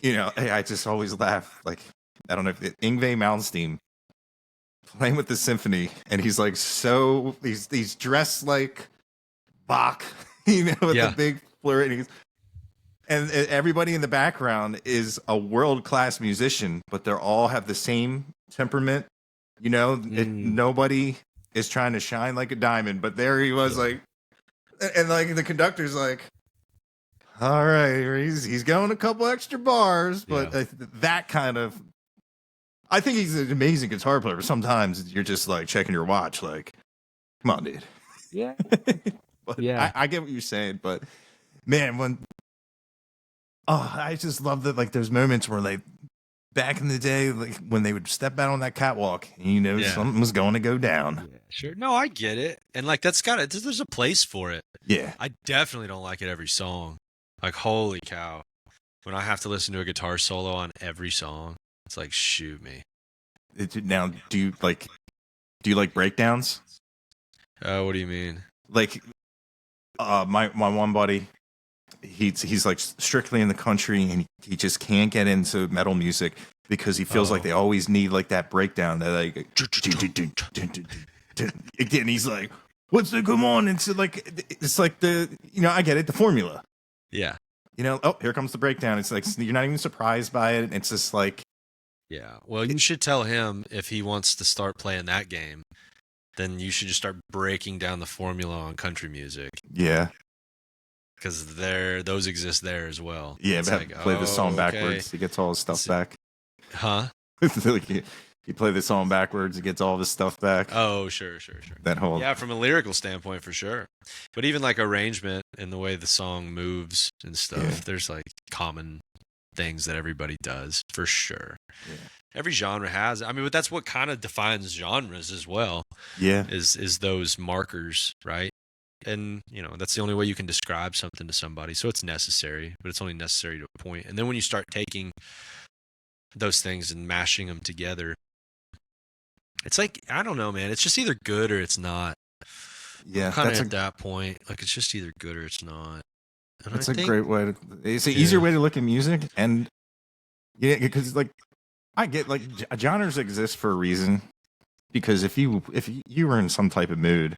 you know, hey, I just always laugh. Like, I don't know if Yngwie Malmsteen playing with the symphony, and he's like, he's dressed like Bach, you know, with the big flurry, and everybody in the background is a world-class musician, but they all have the same temperament, you know. Nobody is trying to shine like a diamond, but there he was, like, and like the conductor's like, all right, he's going a couple extra bars, but Yeah. that kind of. I think he's an amazing guitar player. But sometimes you're just like checking your watch, like, come on, dude. Yeah. But Yeah. I get what you're saying, but man, I just love that. Like, there's moments where like back in the day, like when they would step out on that catwalk, Yeah. something was going to go down. Yeah, sure. No, I get it. And like that's got it. There's a place for it. Yeah, I definitely don't like it every song. Like holy cow. When I have to listen to a guitar solo on every song, it's like shoot me. now, do you like breakdowns? What do you mean? Like, my one buddy, he's like strictly in the country, and he just can't get into metal music because he feels like they always need like that breakdown that like again. He's like, what's the come on? It's like I get it, the formula. Yeah. Oh, here comes the breakdown. It's like you're not even surprised by it. It's just like, Yeah. Well, you should tell him if he wants to start playing that game, then you should just start breaking down the formula on country music. yeah, Because those exist there as well. yeah. It's like, Play the song okay. backwards. He gets all his stuff back. Huh? Like, you play the song backwards, he gets all of his stuff back. Oh, sure. That whole From a lyrical standpoint, for sure. But even like arrangement and the way the song moves and stuff, there's like common things that everybody does for sure. Yeah. Every genre has. I mean, but that's what kind of defines genres as well. Yeah. Is those markers, right? And that's the only way you can describe something to somebody. So it's necessary, but it's only necessary to a point. And then when you start taking those things and mashing them together, it's like, I don't know, man. It's just either good or it's not. Yeah, Kind of at that point, like it's just either good or it's not. And that's a great way to. It's an easier way to look at music, and because like I get like genres exist for a reason. Because if you were in some type of mood,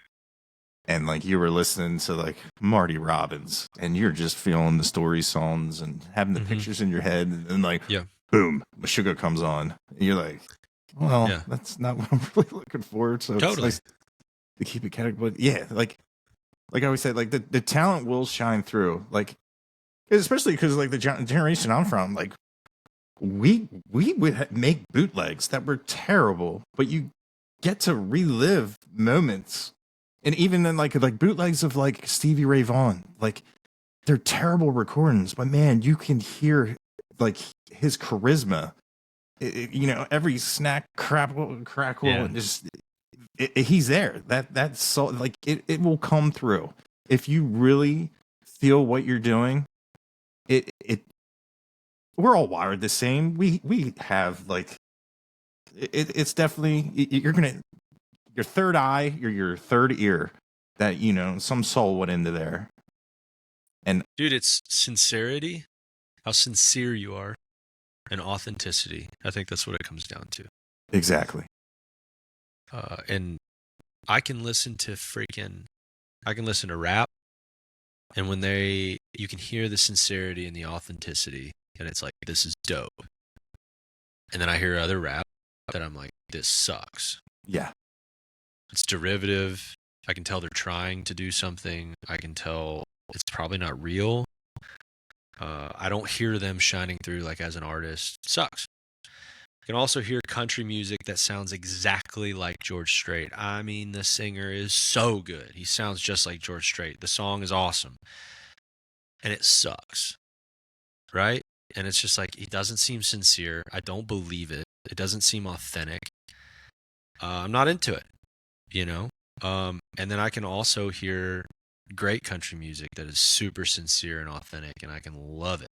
and like you were listening to like Marty Robbins, and you're just feeling the story songs and having the pictures in your head, and then like boom, Meshuggah comes on, and you're like, well, that's not what I'm really looking for. So totally. It's nice to keep it kind of, but yeah, like I always say, like the talent will shine through, like especially because like the generation I'm from, like we would make bootlegs that were terrible, but you get to relive moments, and even then like bootlegs of like Stevie Ray Vaughan, like they're terrible recordings, but man, you can hear like his charisma. Every snack crackle and just he's there. That's so like it will come through if you really feel what you're doing. It we're all wired the same. We have like it's definitely your third eye, your third ear that some soul went into there. And dude, it's sincerity, how sincere you are, and authenticity. I think that's what it comes down to. Exactly. And I can listen to rap, and when you can hear the sincerity and the authenticity, and it's like, this is dope. And then I hear other rap that I'm like, this sucks. Yeah. It's derivative. I can tell they're trying to do something. I can tell it's probably not real. I don't hear them shining through like as an artist. It sucks. I can also hear country music that sounds exactly like George Strait. I mean, the singer is so good. He sounds just like George Strait. The song is awesome. And it sucks. Right? And it's just like, it doesn't seem sincere. I don't believe it. It doesn't seem authentic. I'm not into it, And then I can also hear great country music that is super sincere and authentic, and I can love it.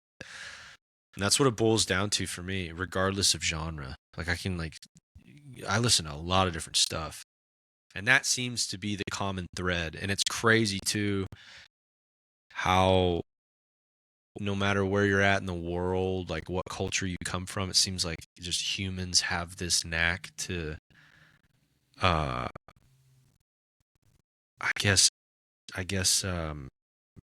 And that's what it boils down to for me, regardless of genre. Like I listen to a lot of different stuff, and that seems to be the common thread. And it's crazy too how no matter where you're at in the world, like what culture you come from, it seems like just humans have this knack to, I guess,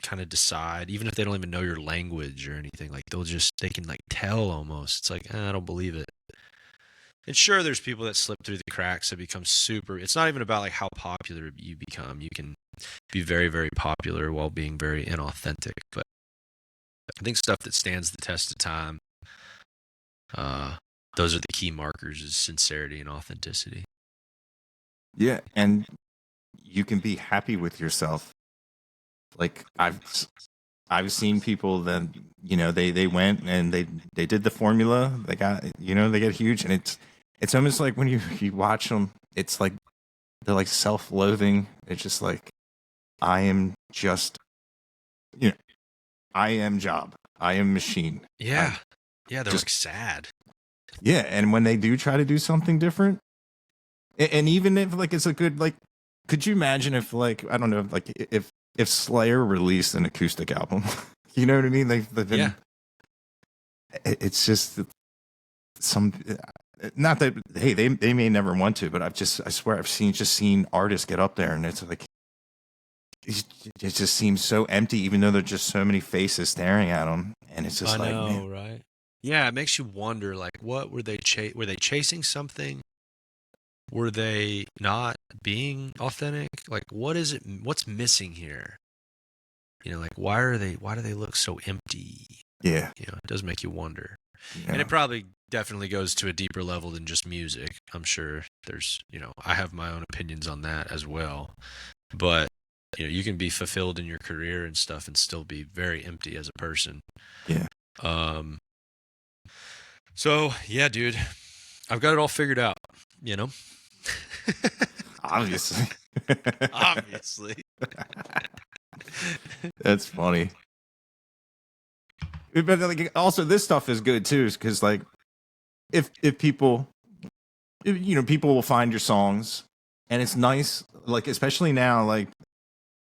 kind of decide, even if they don't even know your language or anything, like they can like tell almost. It's like, I don't believe it. And sure, there's people that slip through the cracks that become super. It's not even about like how popular you become. You can be very, very popular while being very inauthentic. But I think stuff that stands the test of time, those are the key markers, is sincerity and authenticity. Yeah, and you can be happy with yourself. Like I've seen people that, you know, they went and they did the formula, they got, you know, they get huge, and it's almost like when you watch them, it's like they're like self-loathing. It's just like, I am just, you know, I am job, I am machine. Yeah. They're just like sad. Yeah, and when they do try to do something different, and even if like it's a good, like, could you imagine if, like, I don't know, like if Slayer released an acoustic album, you know what I mean? They've been, Yeah. it's just some, not that, hey, they may never want to, but I swear I've seen artists get up there and it's like, it just seems so empty, even though there's just so many faces staring at them, and it's just I like, know, man, right? Yeah, it makes you wonder, like, what were they were they chasing something? Were they not being authentic? Like, what is it? What's missing here? You know, like, why do they look so empty? yeah, You know, it does make you wonder. yeah. And it probably definitely goes to a deeper level than just music. I'm sure there's, you know, I have my own opinions on that as well. But, you know, you can be fulfilled in your career and stuff and still be very empty as a person. Yeah. So, yeah, dude, I've got it all figured out, you know? Obviously. Obviously. That's funny. But like, also this stuff is good too, because like, if people, you know, people will find your songs, and it's nice, like, especially now, like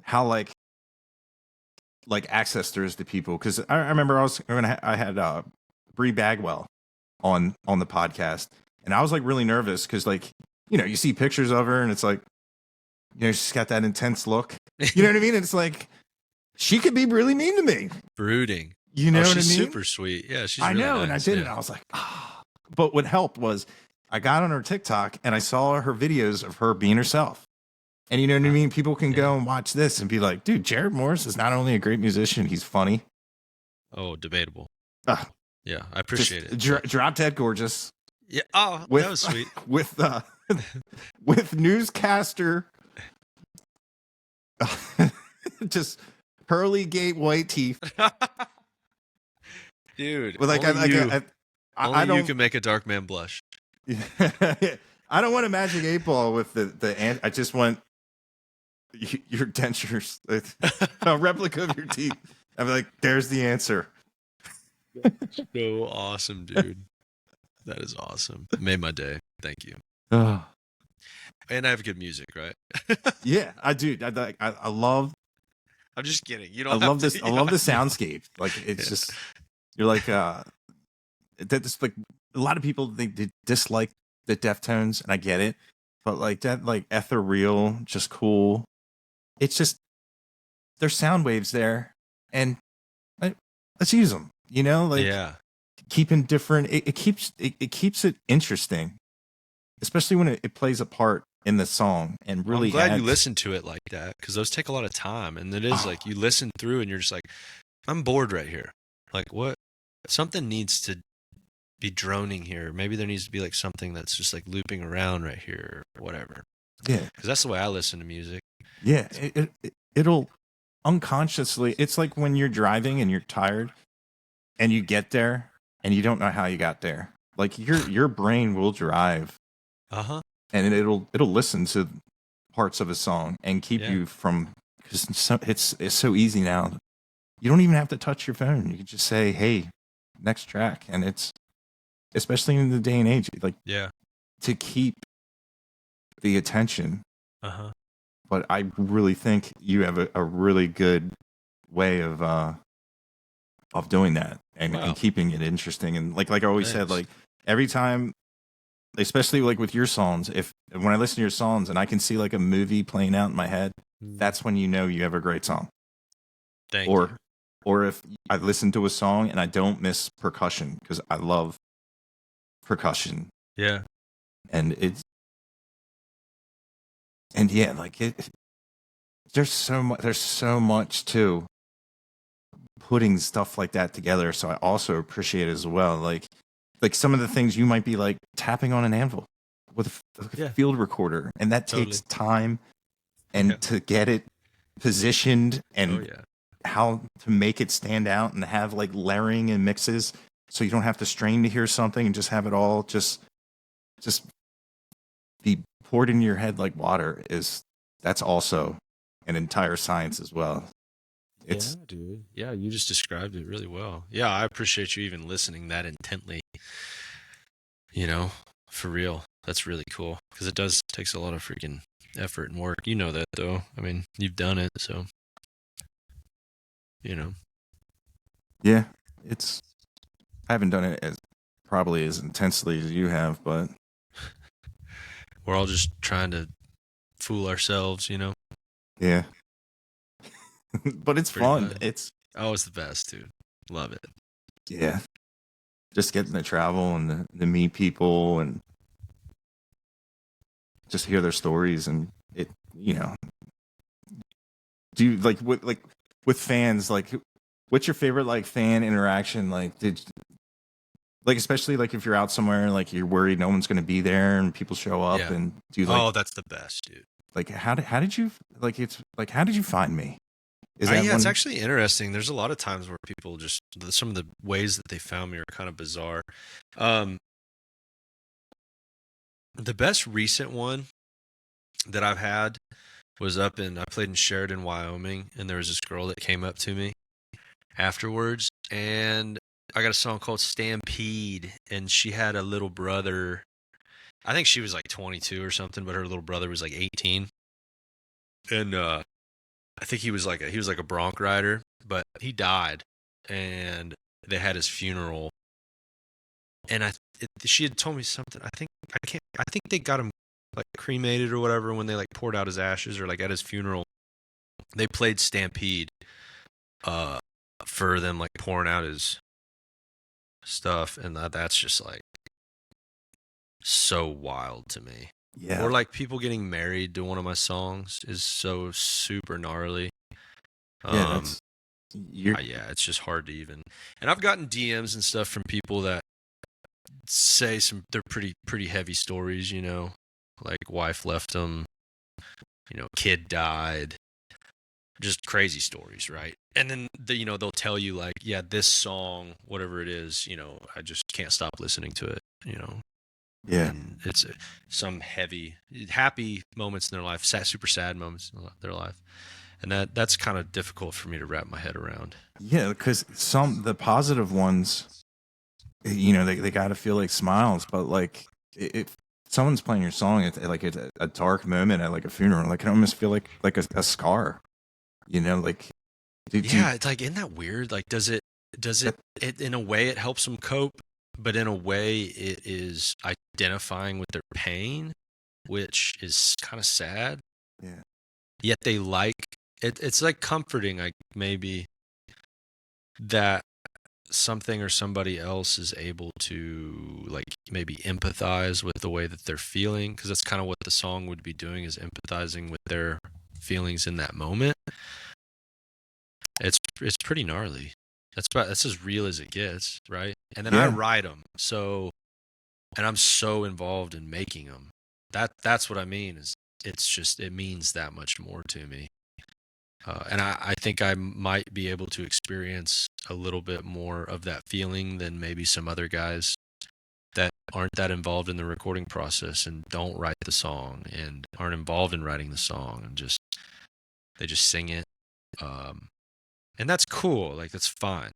how like access there is to people. Because I remember I had Bree Bagwell on the podcast, and I was like really nervous because, like, you know, you see pictures of her and it's like, you know, she's got that intense look, you know what I mean? It's like, she could be really mean to me, Brooding. you know what I mean? She's super sweet. Yeah, she's really know, nice, and I did it, and I was like, ah. But what helped was I got on her TikTok and I saw her videos of her being herself. And you know what I mean? People can go and watch this and be like, dude, Jarrod Morris is not only a great musician, he's funny. Oh, debatable. Uh, Yeah, I appreciate it. Drop dead gorgeous. Yeah. Oh, that was sweet. With newscaster, just pearly gate white teeth. Dude, With like, I don't. You can make a dark man blush. I don't want a magic 8-ball with the. I just want your dentures, a replica of your teeth. I'm like, there's the answer. So awesome, dude. That is awesome. Made my day. Thank you. Oh. And I have good music, right? Yeah, I do. I love. I'm just kidding. You don't. I love this. I love the soundscape. Like, it's just, you're like, that's like, a lot of people, they dislike the Deftones, and I get it, but like that, like, ethereal, just cool. It's just, there's sound waves there, and let's use them. You know, like, yeah, keeping different. It keeps it interesting, especially when it plays a part in the song, and really. I'm glad you listened to it like that, because those take a lot of time, and it is like you listen through and you're just like, I'm bored right here. Like, what? Something needs to be droning here. Maybe there needs to be like something that's just like looping around right here, or whatever. Yeah, because that's the way I listen to music. Yeah, it'll unconsciously. It's like when you're driving and you're tired, and you get there and you don't know how you got there. Like, your brain will drive, and it'll listen to parts of a song and keep you from, because it's so easy now. You don't even have to touch your phone. You can just say, "Hey, next track," and it's, especially in the day and age, like, to keep the attention. But I really think you have a really good way of doing that, and keeping it interesting. And like I always said, like, every time, especially like with your songs, when I listen to your songs and I can see like a movie playing out in my head, that's when you know you have a great song. Thank you. Or if I listen to a song and I don't miss percussion, because I love percussion. Yeah. And there's so much to putting stuff like that together. So I also appreciate it as well. Like some of the things you might be like tapping on an anvil with a field recorder, and that takes time and to get it positioned and how to make it stand out and have like layering and mixes so you don't have to strain to hear something and just have it all just be poured in your head like water. That's also an entire science as well. Yeah, dude. Yeah, you just described it really well. Yeah, I appreciate you even listening that intently. You know, for real. That's really cool because it takes a lot of freaking effort and work. You know that though. I mean, you've done it, so you know. Yeah, I haven't done it probably as intensely as you have, but we're all just trying to fool ourselves, you know. Yeah. But it's pretty fun. Much. It's the best, dude. Love it. Yeah. Just getting to travel and to meet people and just hear their stories and it, do you with fans, like what's your favorite like fan interaction? Like especially like if you're out somewhere like you're worried no one's going to be there and people show up and do you like that's the best, dude. Like how did you how did you find me? It's actually interesting. There's a lot of times where people just some of the ways that they found me are kind of bizarre. The best recent one that I've had was I played in Sheridan, Wyoming, and there was this girl that came up to me afterwards, and I got a song called Stampede, and she had a little brother. I think she was like 22 or something, but her little brother was like 18. And I think he was like a bronc rider, but he died, and they had his funeral. And she had told me something. I think they got him like cremated or whatever when they like poured out his ashes, or like at his funeral, they played Stampede, for them like pouring out his stuff, and that's just like so wild to me. Yeah. Or like people getting married to one of my songs is so super gnarly. Yeah, it's just hard to even. And I've gotten DMs and stuff from people that say they're pretty heavy stories, you know, like wife left them, kid died, just crazy stories, right? And then they'll tell you like, yeah, this song, whatever it is, I just can't stop listening to it, Yeah. And it's some happy moments in their life, super sad moments in their life. And that's kind of difficult for me to wrap my head around. Yeah, because the positive ones, they got to feel like smiles. But like, if someone's playing your song, it's a dark moment at like a funeral. Like, it almost feel like a scar. Like. It's like, isn't that weird? Like, does it in a way it helps them cope, but in a way it is identifying with their pain, which is kind of sad. Yeah. Yet they like it. It's like comforting, like maybe that something or somebody else is able to like maybe empathize with the way that they're feeling, because that's kind of what the song would be doing, is empathizing with their feelings in that moment. It's pretty gnarly. That's as real as it gets, right? And then I write them, and I'm so involved in making them. That's what I mean. Is it means that much more to me. And I think I might be able to experience a little bit more of that feeling than maybe some other guys that aren't that involved in the recording process and don't write the song and aren't involved in writing the song, and they just sing it. And that's cool. Like, that's fine.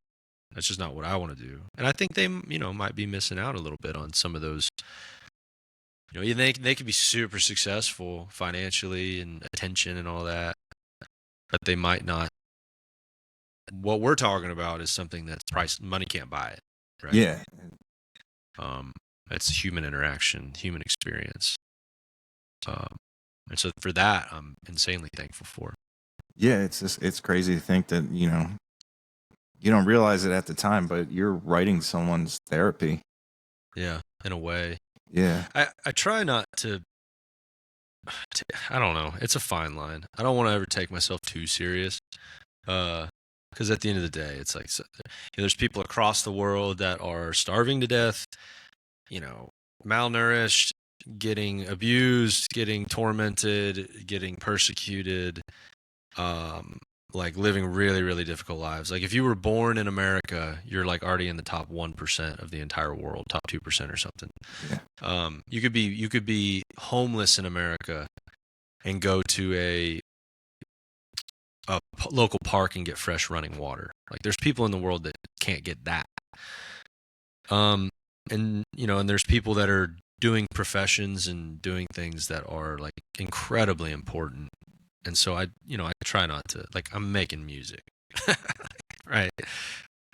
That's just not what I want to do. And I think they, might be missing out a little bit on some of those. They could be super successful financially and attention and all that, but they might not. What we're talking about is something that's money can't buy it, right? Yeah. It's human interaction, human experience. And so for that, I'm insanely thankful for. Yeah, it's crazy to think that, you don't realize it at the time, but you're writing someone's therapy. Yeah, in a way. Yeah. I try not to, I don't know. It's a fine line. I don't want to ever take myself too serious. Because at the end of the day, it's like there's people across the world that are starving to death, malnourished, getting abused, getting tormented, getting persecuted, like living really, really difficult lives. Like if you were born in America, you're like already in the top 1% of the entire world, top 2% or something. Yeah. You could be homeless in America and go to a local park and get fresh running water. Like there's people in the world that can't get that. And there's people that are doing professions and doing things that are like incredibly important. And so I try not to, like, I'm making music, right?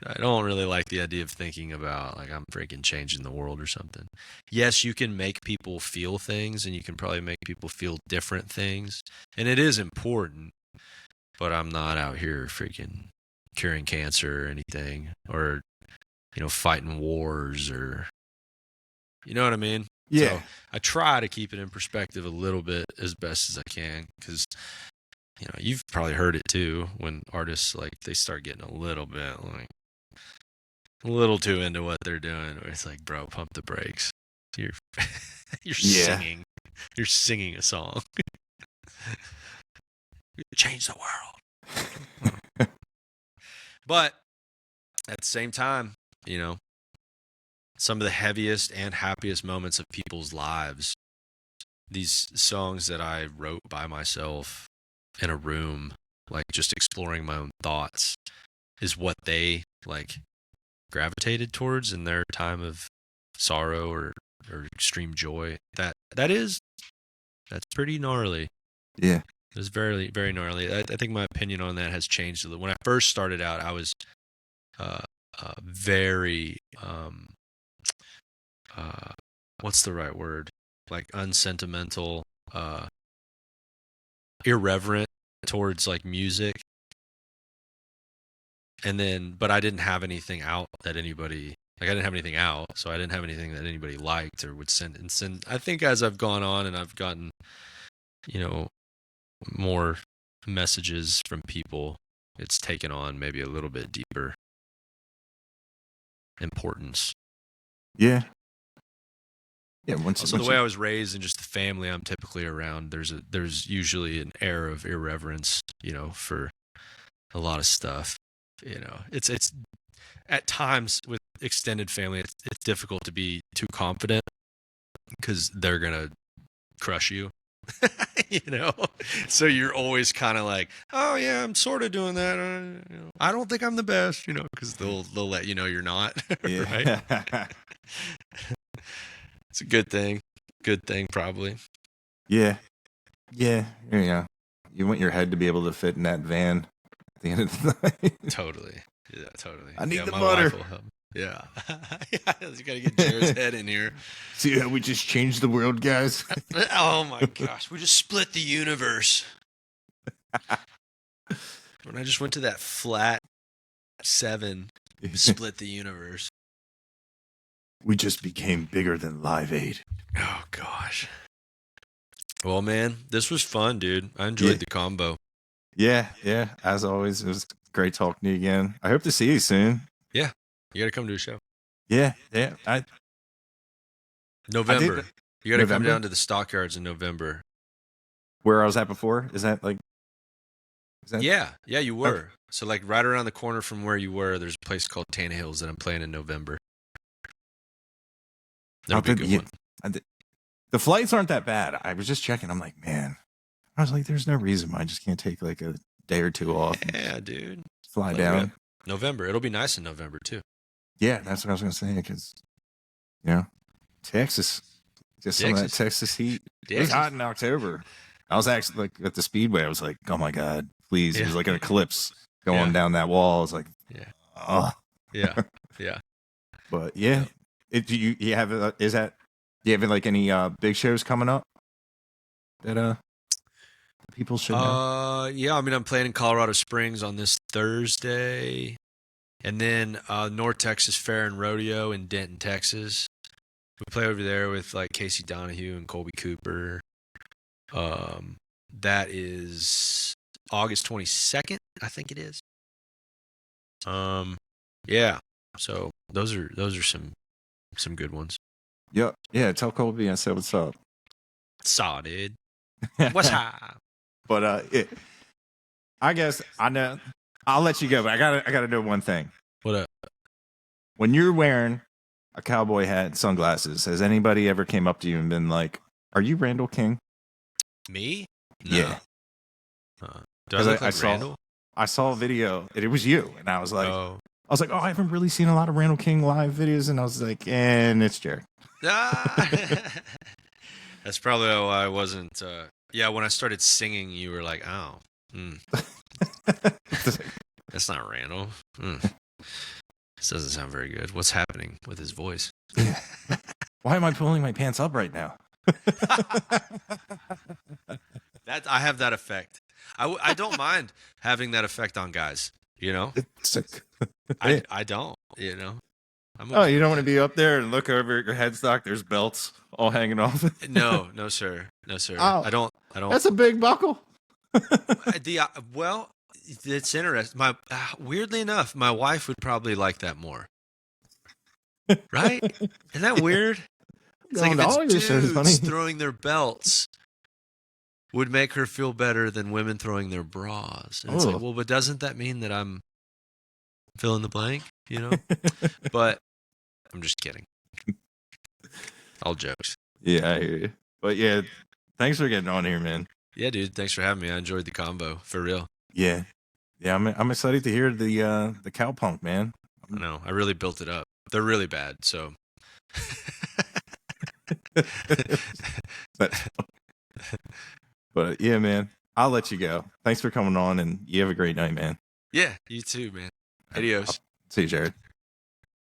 I don't really like the idea of thinking about like I'm freaking changing the world or something. Yes, you can make people feel things and you can probably make people feel different things. And it is important, but I'm not out here freaking curing cancer or anything, or, fighting wars, or, you know what I mean? Yeah. So I try to keep it in perspective a little bit as best as I can, because, you've probably heard it too, when artists, like, they start getting a little bit, like, a little too into what they're doing, where it's like, bro, pump the brakes. You're singing. You're singing a song. Change the world. But at the same time, some of the heaviest and happiest moments of people's lives, these songs that I wrote by myself in a room, like just exploring my own thoughts, is what they like gravitated towards in their time of sorrow or extreme joy. That's pretty gnarly. Yeah. It's very, very gnarly. I think my opinion on that has changed a little. When I first started out, I was very what's the right word? Like unsentimental, irreverent towards like music. And then, but I didn't have anything out that anybody, like I didn't have anything out. So I didn't have anything that anybody liked or would send. I think as I've gone on and I've gotten, more messages from people, it's taken on maybe a little bit deeper importance. Yeah. Yeah. Also, the way I was raised and just the family I'm typically around, there's usually an air of irreverence, for a lot of stuff. It's at times with extended family, it's difficult to be too confident because they're gonna crush you. So you're always kind of like, oh yeah, I'm sort of doing that. I don't think I'm the best, because they'll let you know you're not. Right? It's a good thing. Good thing, probably. Yeah. Yeah. You want your head to be able to fit in that van at the end of the night. Totally. Yeah, totally. I need the my butter. Wife will help. Yeah. You got to get Jarrod's head in here. See how we just changed the world, guys? Oh my gosh. We just split the universe. When I just went to that flat 7, split the universe. We just became bigger than Live Aid. Oh gosh. Well, man, this was fun, dude. I enjoyed the combo. Yeah. As always, it was great talking to you again. I hope to see you soon. Yeah. You got to come to a show. Yeah. November. You got to come down to the Stockyards in November. Where I was at before? Is that? Yeah, you were. Okay. So like right around the corner from where you were, there's a place called Tannehill's that I'm playing in November. That'll be a good one. The flights aren't that bad. I was just checking. I'm like, man. I was like, there's no reason why I just can't take like a day or two off. Yeah, dude. Fly down. November. It'll be nice in November too. Yeah, that's what I was going to say, because, Texas. Just some of that Texas heat. It was hot in October. I was actually like at the Speedway. I was like, oh my God, please. Yeah. It was like an eclipse going down that wall. I was like, oh. Yeah. But yeah. Do you have like any big shows coming up that people should know? Yeah, I mean, I'm playing in Colorado Springs on this Thursday, and then North Texas Fair and Rodeo in Denton, Texas. We play over there with like Casey Donahue and Colby Cooper. That is August 22nd, I think it is. Yeah. So those are some good ones. Yep. Yeah. Tell Colby I said what's up. Saw, dude. What's up? But I guess I know. I'll let you go, but I gotta know one thing. What up? When you're wearing a cowboy hat and sunglasses, has anybody ever came up to you and been like, "Are you Randall King?" Me? No. Yeah. Do I look like Randall? I saw a video and it was you, and I was like, Oh. I haven't really seen a lot of Randall King live videos, and I was like, and it's Jarrod. That's probably why I wasn't. Yeah, when I started singing, you were like, "Oh, that's not Randall." This doesn't sound very good. What's happening with his voice? Why am I pulling my pants up right now? That I have that effect. I don't mind having that effect on guys. You know, I don't. You know. You don't want to be up there and look over at your headstock. There's belts all hanging off. No, sir. Oh, I don't. That's a big buckle. Well, it's interesting. Weirdly enough, my wife would probably like that more. Right? Isn't that weird? It's like if it's dudes throwing their belts would make her feel better than women throwing their bras. And it's like, well, but doesn't that mean that I'm fill in the blank? You know? But I'm just kidding. All jokes. Yeah, I hear you. But yeah, thanks for getting on here, man. Yeah, dude. Thanks for having me. I enjoyed the combo for real. Yeah. I'm excited to hear the cowpunk, man. I know. I really built it up. They're really bad, so. But yeah, man, I'll let you go. Thanks for coming on, and you have a great night, man. Yeah, you too, man. Adios. See you, Jarrod.